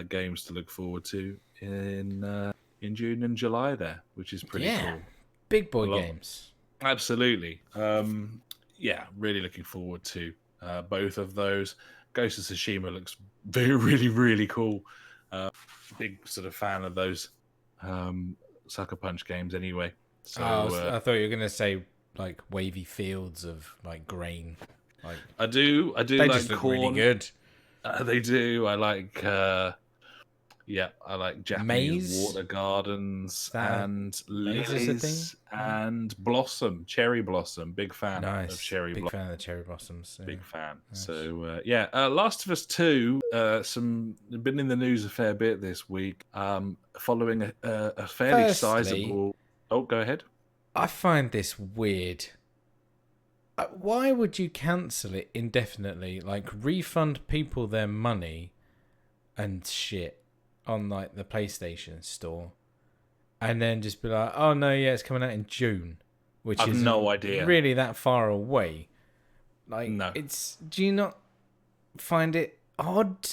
games to look forward to in June and July there, which is pretty cool. Big boy games. Absolutely. Yeah, really looking forward to both of those. Ghost of Tsushima looks really, really cool. Big sort of fan of those Sucker Punch games anyway. So I thought you were going to say like wavy fields of like grain. Like I do they like just look corn. really good. They do. I like Japanese maize? water gardens and maize lilies and blossom, cherry blossom. Big fan of cherry blossom. Big fan of the cherry blossoms. Yeah. Big fan. Nice. So Last of Us 2, been in the news a fair bit this week. Following a fairly sizable. Oh, go ahead. I find this weird. Why would you cancel it indefinitely? Like refund people their money and shit on like the PlayStation store, and then just be like, "Oh no, yeah, it's coming out in June," which is no idea really that far away. Like, no, do you not find it odd?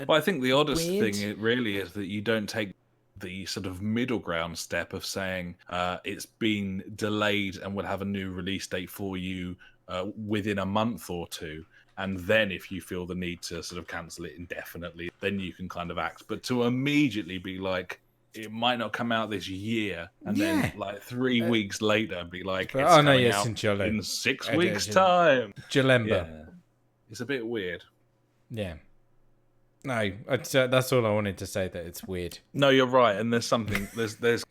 Well, I think the oddest weird? thing it really is that you don't take the sort of middle ground step of saying it's been delayed and we'll have a new release date for you within a month or two. And then if you feel the need to sort of cancel it indefinitely, then you can kind of act. But to immediately be like, it might not come out this year, and then like 3 weeks later be like, it's coming out in 6 weeks' time. Jalemba. Yeah. It's a bit weird. Yeah. No, that's all I wanted to say, that it's weird. No, you're right. And there's something, there's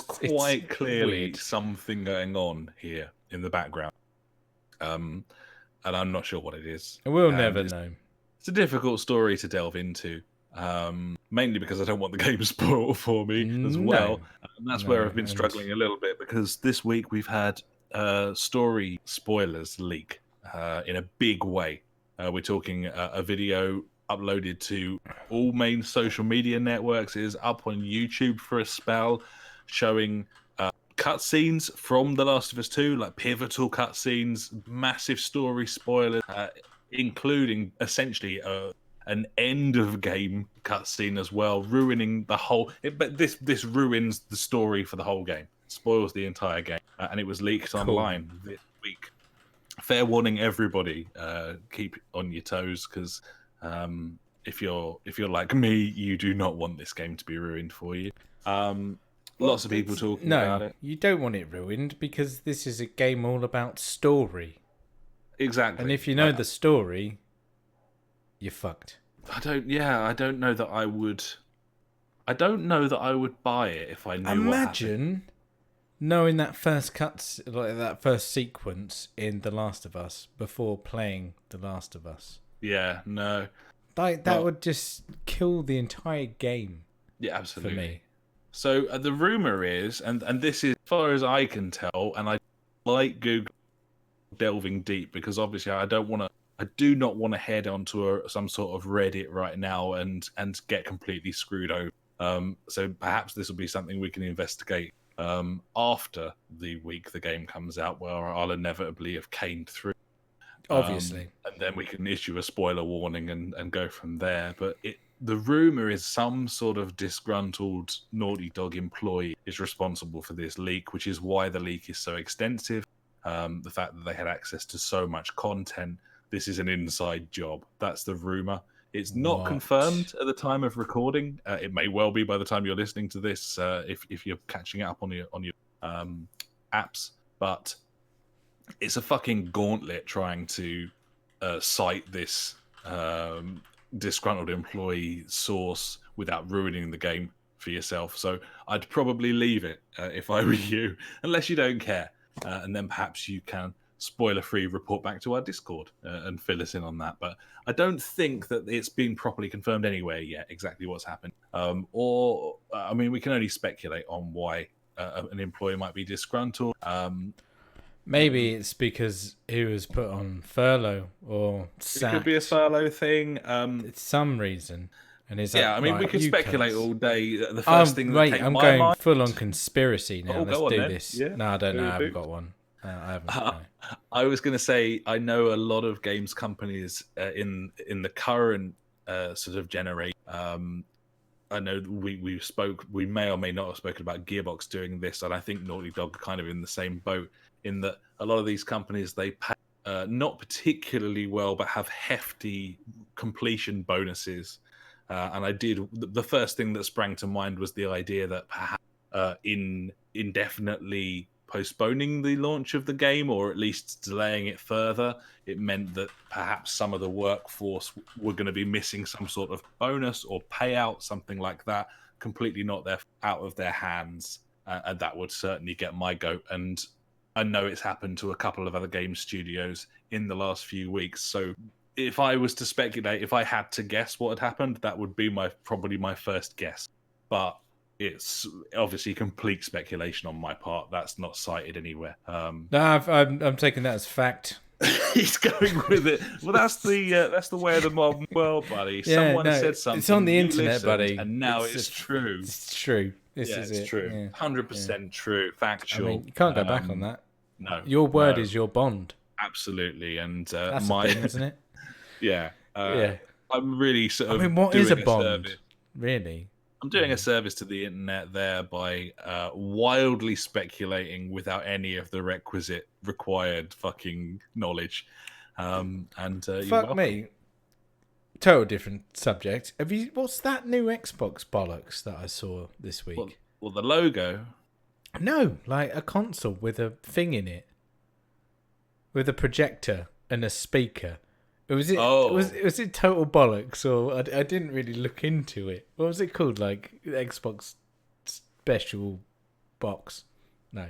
quite clearly weird. Something going on here in the background. And I'm not sure what it is. We'll never know. It's a difficult story to delve into, mainly because I don't want the game spoiled for me as well. And that's where I've been struggling a little bit, because this week we've had story spoilers leak in a big way. We're talking a video uploaded to all main social media networks. It is up on YouTube for a spell, showing cutscenes from The Last of Us 2, like pivotal cutscenes, massive story spoilers, including essentially an end of game cutscene as well, ruining the whole. But this ruins the story for the whole game. spoils the entire game, and it was leaked online this week. Fair warning, everybody, keep on your toes, because if you're like me, you do not want this game to be ruined for you. Lots of people talking about it. You don't want it ruined, because this is a game all about story. Exactly. And if you know the story, you're fucked. I don't know that I would. I don't know that I would buy it if I knew. Imagine knowing that first that first sequence in The Last of Us before playing The Last of Us. Yeah, no. That would just kill the entire game. Yeah, absolutely. For me. So the rumor is, and this is as far as I can tell, and I like Google delving deep, because obviously I do not want to head onto some sort of Reddit right now and get completely screwed over. So perhaps this will be something we can investigate after the week the game comes out, where I'll inevitably have caned through. Obviously. And then we can issue a spoiler warning and go from there. But the rumor is some sort of disgruntled Naughty Dog employee is responsible for this leak, which is why the leak is so extensive. The fact that they had access to so much content. This is an inside job. That's the rumor. It's not confirmed at the time of recording. It may well be by the time you're listening to this, if you're catching up on your apps. But it's a fucking gauntlet trying to cite this disgruntled employee source without ruining the game for yourself. So I'd probably leave it if I were you, unless you don't care. And then perhaps you can spoiler-free report back to our Discord and fill us in on that. But I don't think that it's been properly confirmed anywhere yet exactly what's happened. We can only speculate on why an employee might be disgruntled. Maybe it's because he was put on furlough or sacked. It could be a furlough thing. It's some reason. And we could speculate all day. The first thing that came I'm my going mind... full on conspiracy now. Let's do this. Yeah. No, I don't know. I haven't got one. I haven't. No. I was going to say, I know a lot of games companies in the current sort of generation. I know we may or may not have spoken about Gearbox doing this, and I think Naughty Dog are kind of in the same boat, in that a lot of these companies, they pay not particularly well, but have hefty completion bonuses. And the first thing that sprang to mind was the idea that perhaps indefinitely postponing the launch of the game, or at least delaying it further, it meant that perhaps some of the workforce were going to be missing some sort of bonus or payout, something like that, completely not out of their hands. And that would certainly get my goat. And I know it's happened to a couple of other game studios in the last few weeks. So if I was to speculate, if I had to guess what had happened, that would be probably my first guess. But it's obviously complete speculation on my part. That's not cited anywhere. No, I'm taking that as fact. He's going with it. Well, that's the way of the modern world, buddy. Yeah, Someone said something. It's on the internet, buddy, and now it's true. It's true. It's true. 100% true. Factual. I mean, you can't go back on that. No. Your word is your bond. Absolutely, and that's a thing, isn't it? Yeah. Yeah. I'm really sort of. I mean, what is a bond? Really? I'm doing a service to the internet there by wildly speculating without any of the required fucking knowledge. Fuck me. Total different subject. What's that new Xbox bollocks that I saw this week? Well, the logo. No, like a console with a thing in it, with a projector and a speaker. Was it total bollocks, or I didn't really look into it. What was it called? Like Xbox special box? No,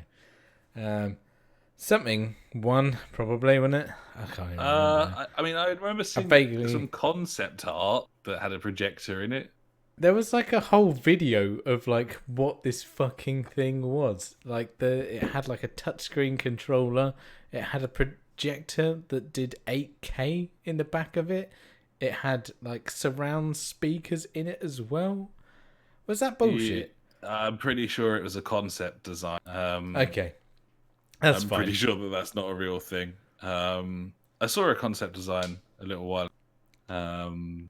something one probably, wasn't it? I can't even remember. I remember seeing some concept art that had a projector in it. There was like a whole video of like what this fucking thing was. Like it had like a touchscreen controller. It had a projector that did 8K in the back of it. It had like surround speakers in it as well. Was that bullshit? I'm pretty sure it was a concept design. Okay, that's fine. I'm pretty sure that's not a real thing. I saw a concept design a little while. I'm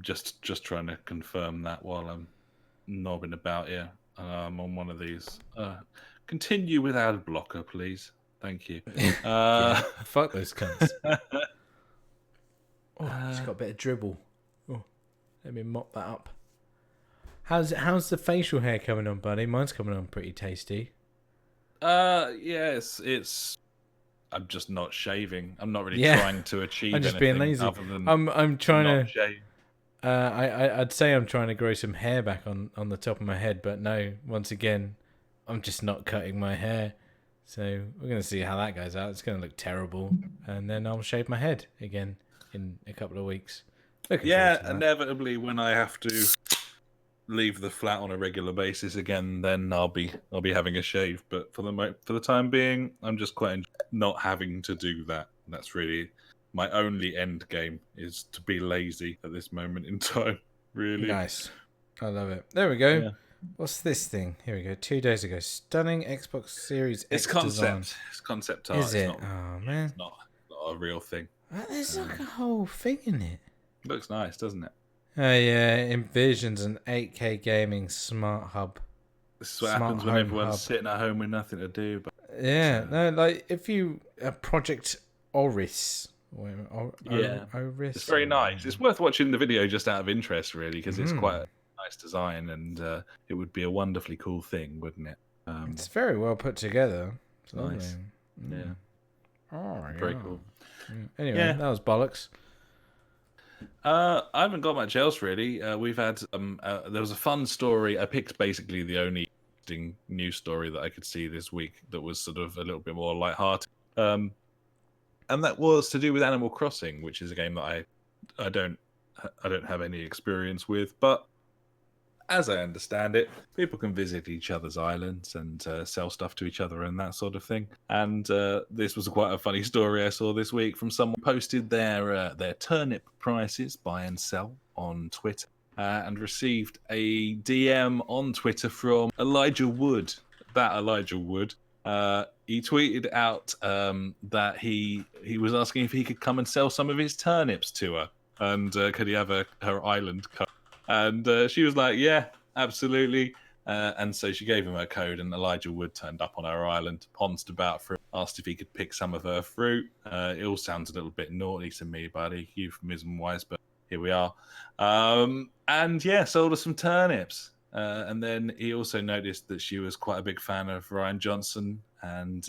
just trying to confirm that while I'm knobbing about here. I'm on one of these. Continue with ad blocker, please. Thank you. Yeah, fuck those cunts. Just got a bit of dribble. Oh, let me mop that up. How's the facial hair coming on, buddy? Mine's coming on pretty tasty. Yes, it's. I'm just not shaving. I'm not really trying to achieve. I'm just anything being lazy. Other than I'm trying to shave. I'd say I'm trying to grow some hair back on the top of my head, but no. Once again, I'm just not cutting my hair. So we're gonna see how that goes out. It's gonna look terrible, and then I'll shave my head again in a couple of weeks. Inevitably, when I have to leave the flat on a regular basis again, then I'll be having a shave. But for the time being, I'm just quite not having to do that. That's really my only end game, is to be lazy at this moment in time. Really nice. I love it. There we go. Yeah. What's this thing? Here we go. 2 days ago, stunning Xbox Series X It's concept. design. It's concept art. Is it? Oh man, it's not a real thing. There's like a whole thing in it. Looks nice, doesn't it? Yeah, envisions an 8K gaming smart hub. This is what happens when everyone's sitting at home with nothing to do. But like if you Project Oris. Oris. It's very nice. It's worth watching the video just out of interest, really, because it's quite a nice design, and it would be a wonderfully cool thing, wouldn't it? It's very well put together. It's nice. Yeah. Oh, very cool. Anyway, that was bollocks. I haven't got much else really. We've had there was a fun story. I picked basically the only interesting news story that I could see this week that was sort of a little bit more lighthearted. And that was to do with Animal Crossing, which is a game that I don't have any experience with, but as I understand it, people can visit each other's islands and sell stuff to each other and that sort of thing. And this was quite a funny story I saw this week from someone who posted their turnip prices, buy and sell, on Twitter, and received a DM on Twitter from Elijah Wood. Elijah Wood. He tweeted out that he was asking if he could come and sell some of his turnips to her, and could he have her island code? And she was like, yeah, absolutely. And so she gave him her code, and Elijah Wood turned up on her island, pounced about for him, asked if he could pick some of her fruit. It all sounds a little bit naughty to me, buddy, euphemism-wise, but here we are. And yeah, sold her some turnips. And then he also noticed that she was quite a big fan of Ryan Johnson, and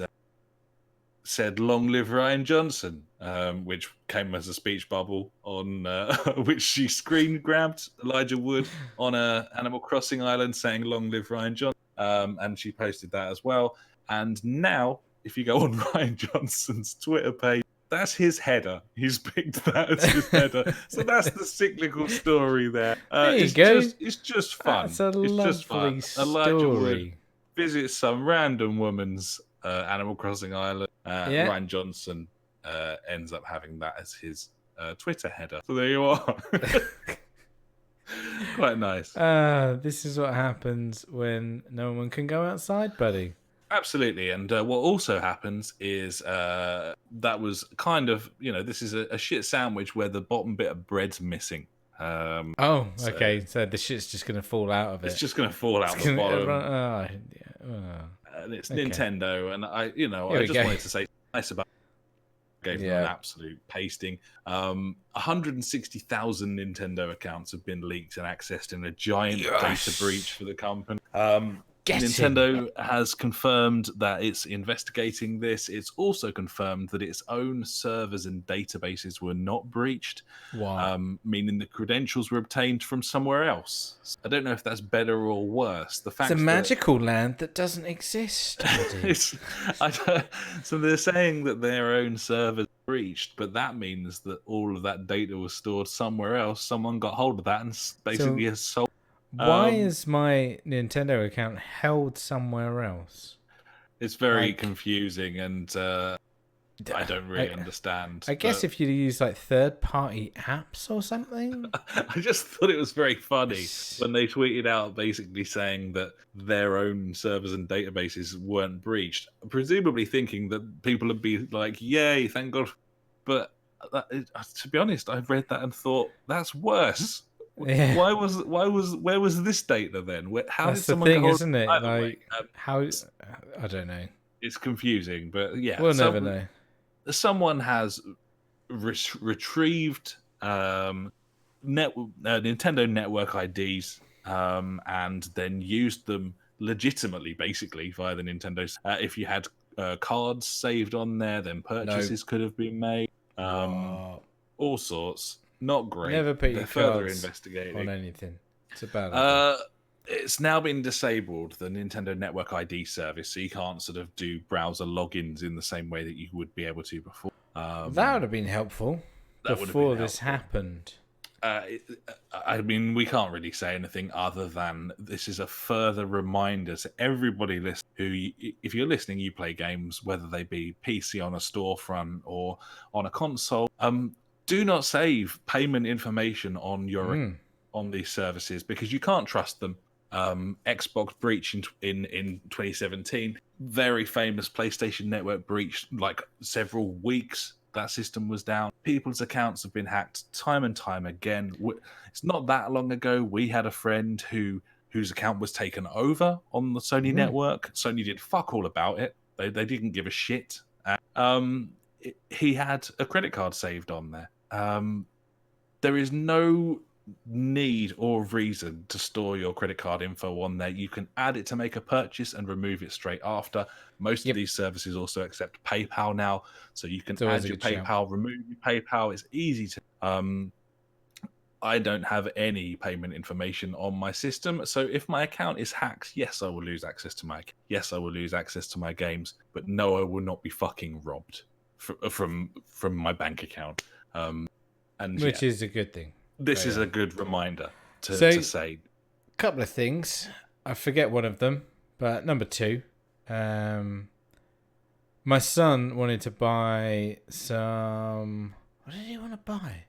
said "Long live Ryan Johnson," which came as a speech bubble on which she screen grabbed Elijah Wood on a Animal Crossing island saying "Long live Ryan Johnson," and she posted that as well. And now, if you go on Ryan Johnson's Twitter page, that's his header. He's picked that as his header. So that's the cyclical story there. There you go. It's just fun. That's a lovely story. Elijah Wood visits some random woman's Animal Crossing island. Ryan Johnson ends up having that as his Twitter header. So there you are. Quite nice. This is what happens when no one can go outside, buddy. Absolutely. And what also happens is that was kind of, this is a shit sandwich where the bottom bit of bread's missing. Okay. So the shit's just going to fall out of it. It's just going to fall out the bottom. And it's Okay. Nintendo, and I just wanted to say nice about gave them an absolute pasting. 160,000 Nintendo accounts have been leaked and accessed in a giant data breach for the company. Nintendo has confirmed that it's investigating this. It's also confirmed that its own servers and databases were not breached. Wow. Meaning the credentials were obtained from somewhere else. I don't know if that's better or worse. The fact it's a magical land that doesn't exist. So they're saying that their own servers breached, but that means that all of that data was stored somewhere else. Someone got hold of that and basically has sold. Why is my Nintendo account held somewhere else? It's very confusing, and I don't really understand. I guess if you use like third-party apps or something. I just thought it was very funny when they tweeted out basically saying that their own servers and databases weren't breached, presumably thinking that people would be like, "Yay, thank God!" But to be honest, I read that and thought that's worse. Yeah. Where was this data then? How That's did the someone thing, get isn't it? Either Like, way, how? I don't know. it's confusing, but yeah, We'll never know. Someone has retrieved Nintendo Network IDs and then used them legitimately, basically via the Nintendo. If you had cards saved on there, then purchases could have been made. All sorts. Not great. Never put your further cards investigating on anything. It's a bad idea. It's now been disabled, the Nintendo Network ID service, so you can't sort of do browser logins in the same way that you would be able to before. That would have been helpful before this happened. I mean, we can't really say anything other than this is a further reminder to everybody listening if you're listening, you play games, whether they be PC on a storefront or on a console. Do not save payment information on your on these services because you can't trust them. Xbox breach in 2017, very famous PlayStation Network breach, like several weeks that system was down. People's accounts have been hacked time and time again. It's not that long ago we had a friend whose account was taken over on the Sony network. Sony did fuck all about it. They didn't give a shit. He had a credit card saved on there. There is no need or reason to store your credit card info on there. You can add it to make a purchase and remove it straight after. Most of these services also accept PayPal now, so you can add your PayPal, remove your PayPal. It's easy to. I don't have any payment information on my system, so if my account is hacked, yes, I will lose access to my. Yes, I will lose access to my games, but no, I will not be fucking robbed from my bank account. Which is a good thing. This is a good reminder to say. A couple of things. I forget one of them, but number 2. My son wanted to buy some... What did he want to buy?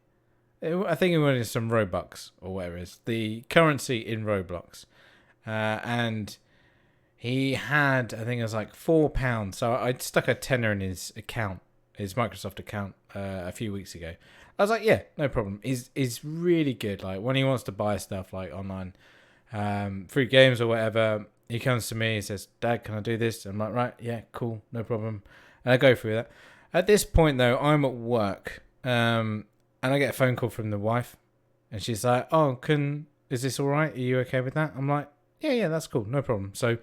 I think he wanted some Robux, or whatever it is. The currency in Roblox. And he had, I think it was like £4. So I'd stuck a tenner in his account, his Microsoft account, a few weeks ago. I was like, yeah, no problem. He's really good. Like when he wants to buy stuff like online, through games or whatever, he comes to me. He says, "Dad, can I do this?" I'm like, "Right, yeah, cool, no problem." And I go through that. At this point, though, I'm at work, and I get a phone call from the wife, and she's like, "Oh, is this all right? Are you okay with that?" I'm like, "Yeah, that's cool, no problem." So,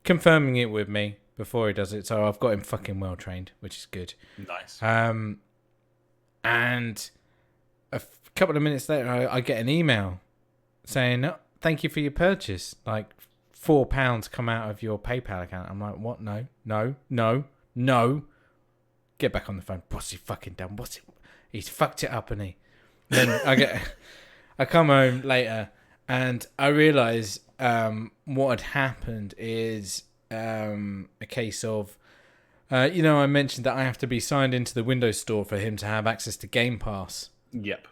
confirming it with me before he does it. So I've got him fucking well trained, which is good. Nice. And a couple of minutes later, I get an email saying, "Oh, thank you for your purchase. Like £4 come out of your PayPal account." I'm like, "What? No. Get back on the phone. What's he fucking done? He's fucked it up, and he." Then I come home later and I realise what had happened is a case of, I mentioned that I have to be signed into the Windows Store for him to have access to Game Pass. Yep.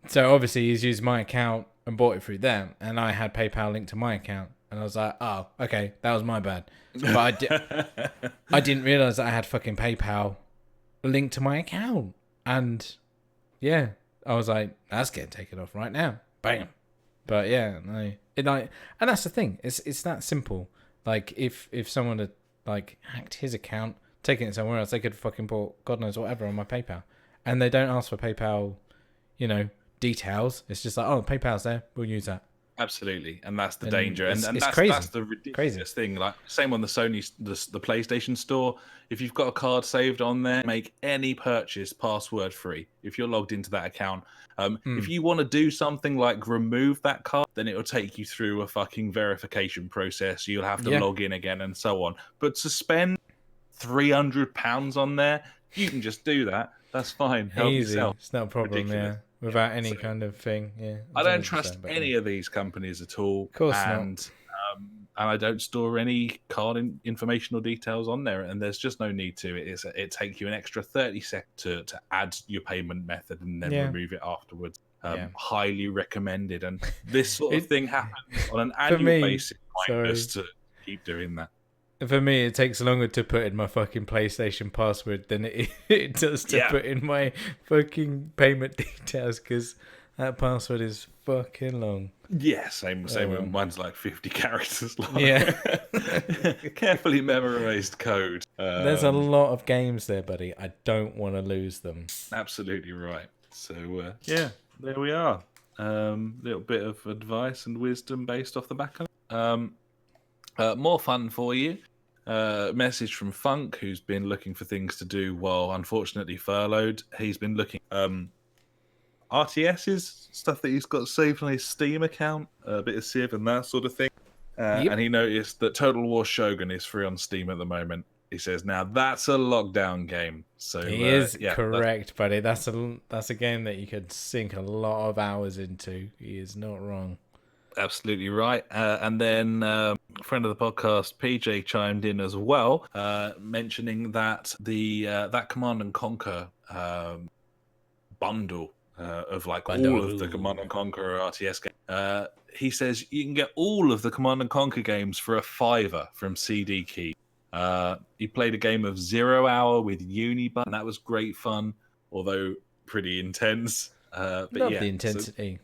So obviously he's used my account and bought it through them, and I had PayPal linked to my account, and I was like, "Oh, okay, that was my bad." But I didn't realise that I had fucking PayPal linked to my account, and yeah, I was like, "That's getting taken off right now." Bam. But yeah, no, and that's the thing. It's that simple. Like if someone had like hacked his account, taken it somewhere else, they could fucking put God knows whatever on my PayPal, and they don't ask for PayPal, details. It's just like, "Oh, PayPal's there, we'll use that." Absolutely, and that's the danger, and it's that's, crazy. That's the ridiculous thing. Like same on the Sony, the PlayStation Store. If you've got a card saved on there, make any purchase password free. If you're logged into that account, if you want to do something like remove that card, then it will take you through a fucking verification process. You'll have to log in again and so on. But to spend £300 on there, you can just do that. That's fine. Help Easy. yourself. It's not a problem. Ridiculous. Yeah, without any kind of thing. Yeah, I don't trust any of these companies at all. Of course not. And I don't store any card information or details on there, and there's just no need to. It takes you an extra 30 seconds to add your payment method and then remove it afterwards. Highly recommended. And this sort of thing happens on an annual basis. Just to keep doing that. For me, it takes longer to put in my fucking PlayStation password than it does to put in my fucking payment details, because That password is fucking long. Yeah, same when mine's like 50 characters long. Yeah. Carefully memorized code. There's a lot of games there, buddy. I don't want to lose them. Absolutely right. So, yeah, there we are. Little bit of advice and wisdom based off the back of it. More fun for you. Message from Funk, who's been looking for things to do while unfortunately furloughed. He's been looking RTS's stuff that he's got saved on his Steam account, a bit of Civ and that sort of thing. And he noticed that Total War Shogun is free on Steam at the moment. He says, "Now that's a lockdown game." So he is correct, buddy. That's a game that you could sink a lot of hours into. He is not wrong. Absolutely right. And then friend of the podcast, PJ, chimed in as well, mentioning that that Command and Conquer bundle of like all of the Command and Conquer RTS games. He says you can get all of the Command and Conquer games for $5 from CD Key. He played a game of 0 Hour with Unibut, and that was great fun, although pretty intense. But Love the intensity.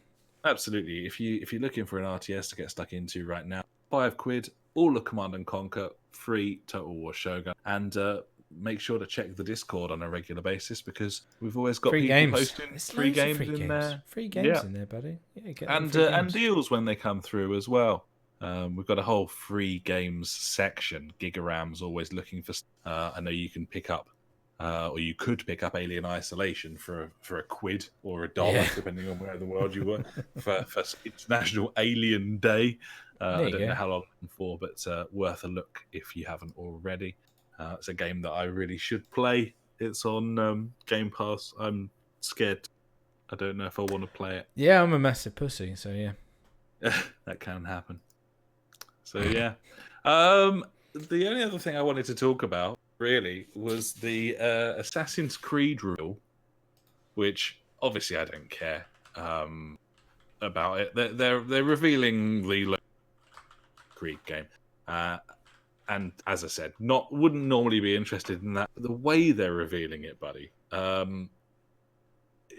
So, absolutely. If you're looking for an RTS to get stuck into right now, £5, all of Command and Conquer, free Total War Shogun, and make sure to check the Discord on a regular basis because we've always got people posting free games in there. Free games in there, buddy. Yeah, and deals when they come through as well. We've got a whole free games section. Gigaram's always looking for. I know you can pick up, or you could pick up Alien Isolation for £1 or $1, depending on where in the world you were, for International Alien Day. I don't know how long for, but worth a look if you haven't already. It's a game that I really should play. It's on Game Pass. I'm scared. I don't know if I want to play it. Yeah, I'm a massive pussy, so yeah. That can happen. So yeah. The only other thing I wanted to talk about really was the Assassin's Creed rule, which obviously I don't care about it. They're revealing the Creed game. And as I said, wouldn't normally be interested in that. But the way they're revealing it, buddy,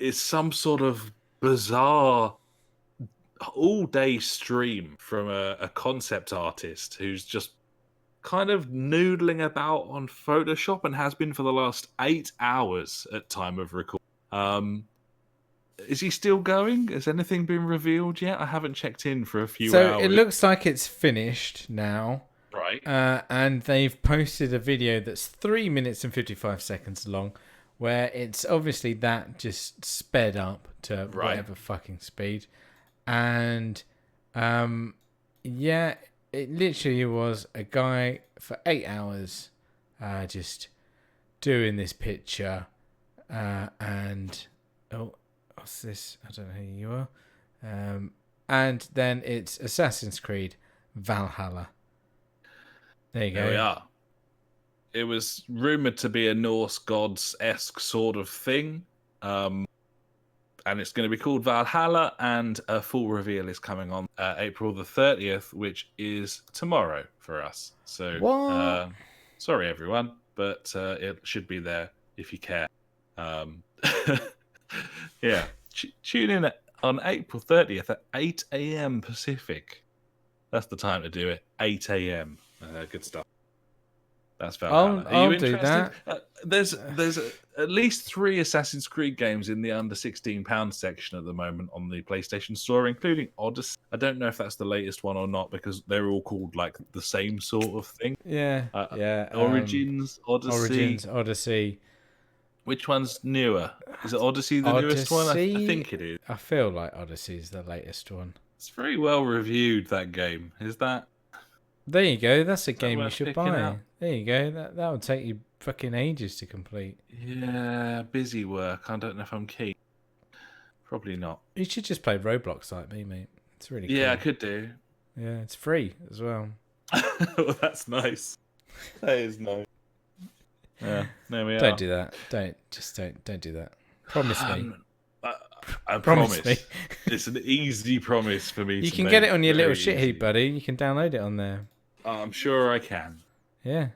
is some sort of bizarre all-day stream from a concept artist who's just kind of noodling about on Photoshop and has been for the last 8 hours at time of record. Is he still going? Has anything been revealed yet? I haven't checked in for a few hours. So it looks like it's finished now. Right. And they've posted a video that's 3 minutes and 55 seconds long, where it's obviously that just sped up to whatever fucking speed. And it literally was a guy for 8 hours just doing this picture. And what's this? I don't know who you are. And then it's Assassin's Creed Valhalla. There you go. There we are. It was rumored to be a Norse gods-esque sort of thing. And it's going to be called Valhalla, and a full reveal is coming on April the 30th, which is tomorrow for us. So, sorry everyone, but it should be there if you care. Yeah, tune in on April 30th at 8 a.m. Pacific. That's the time to do it. 8 a.m. Good stuff. That's Valhalla. I'll do that. There's at least 3 Assassin's Creed games in the under £16 section at the moment on the PlayStation Store, including Odyssey. I don't know if that's the latest one or not because they're all called like the same sort of thing. Yeah. Origins, Odyssey. Which one's newer? Is it Odyssey the newest one? I think it is. I feel like Odyssey is the latest one. It's very well reviewed, that game. Is that? There you go. That's a game you should buy. Up? There you go. That would take you fucking ages to complete. Yeah, busy work. I don't know if I'm keen. Probably not. You should just play Roblox like me, mate. It's really cool. Yeah, I could do. Yeah, it's free as well. Well, that's nice. That is nice. Yeah, there we are. Don't do that. Don't do that. Promise me. I promise. Me. It's an easy promise for me. You can get it on your little shit heap, buddy. You can download it on there. I'm sure I can. Yeah.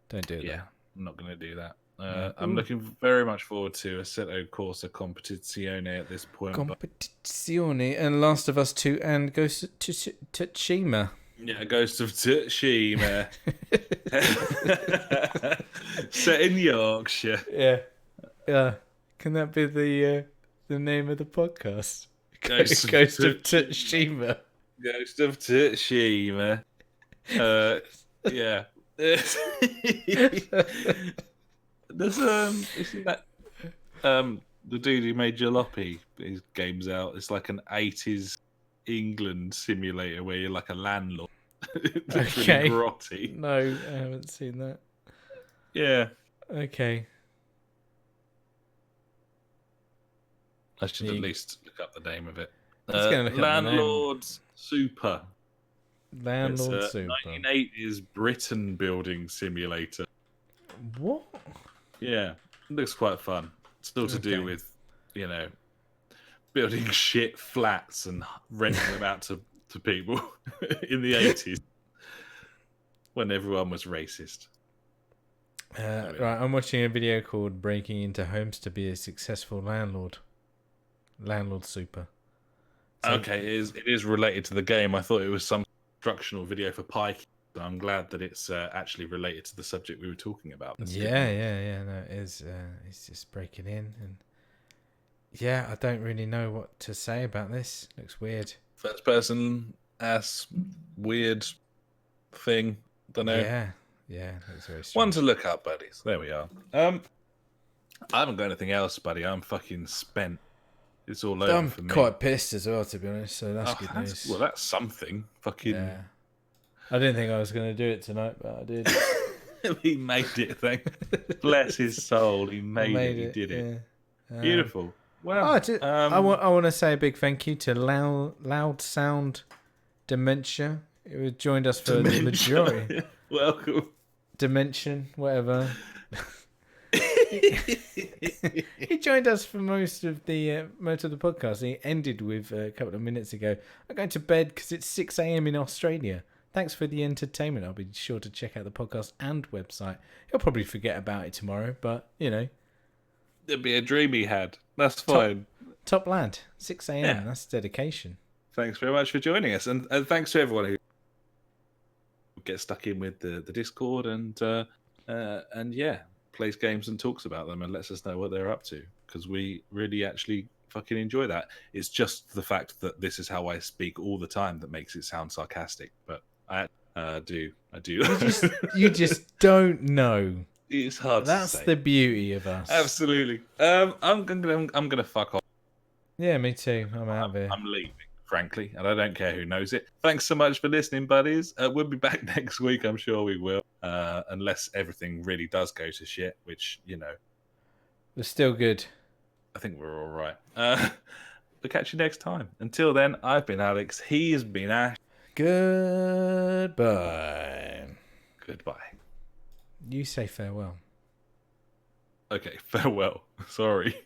Don't do it. Yeah, I'm not going to do that. I'm looking very much forward to Assetto Corsa Competizione at this point. Competizione and Last of Us 2 and Ghost of Tsushima. Yeah, Ghost of Tsushima. Set in Yorkshire. Yeah. Can that be the name of the podcast? Ghost of Tsushima. Ghost of Tsushima. Yeah. There's isn't that the dude who made Jalopy, his game's out. It's like an 80s England simulator where you're like a landlord. It's okay. really grotty. No, I haven't seen that. Yeah. Okay. I should at least look up the name of it. Landlord's Super. Landlord it's Super. 1980s Britain building simulator. What? Yeah, it looks quite fun. It's all to do with, building shit flats and renting them out to people in the 80s when everyone was racist. Right, I'm watching a video called Breaking into Homes to be a Successful Landlord. Landlord Super. So, okay, it is related to the game. I thought it was some instructional video for Pike. So I'm glad that it's actually related to the subject we were talking about. Yeah. No, it is. It's just breaking in, and I don't really know what to say about this. Looks weird. First person ass weird thing. Don't know. Yeah. Looks very strange. One to look up, buddies. There we are. I haven't got anything else, buddy. I'm fucking spent. It's all over for me. I'm quite pissed as well, to be honest. So that's good news. Well, that's something. Fucking. Yeah. I didn't think I was going to do it tonight, but I did. He made it. Bless his soul. He made it. He did it. Yeah. Beautiful. Well, I want to say a big thank you to Loud Sound Dementia, who joined us for the majority. Welcome. Dimension, whatever. He joined us for most of the podcast. He ended with a couple of minutes ago. I'm going to bed because it's 6 a.m. in Australia. Thanks for the entertainment. I'll be sure to check out the podcast and website. He'll probably forget about it tomorrow, but it'd be a dream he had. That's fine. Top lad, 6 a.m. Yeah. That's dedication. Thanks very much for joining us, and thanks to everyone who gets stuck in with the Discord and plays games and talks about them and lets us know what they're up to, because we really actually fucking enjoy that. It's just the fact that this is how I speak all the time that makes it sound sarcastic, but I do. You just don't know. It's hard to say. That's the beauty of us. Absolutely. I'm gonna fuck off. Yeah, me too. I'm out of here. I'm leaving, frankly, and I don't care who knows it. Thanks so much for listening, buddies. We'll be back next week. I'm sure we will, unless everything really does go to shit, which we're still good. I think we're all right. We'll catch you next time. Until then, I've been Alex. He's been Ash. Goodbye. Goodbye. You say farewell. Okay, farewell. Sorry.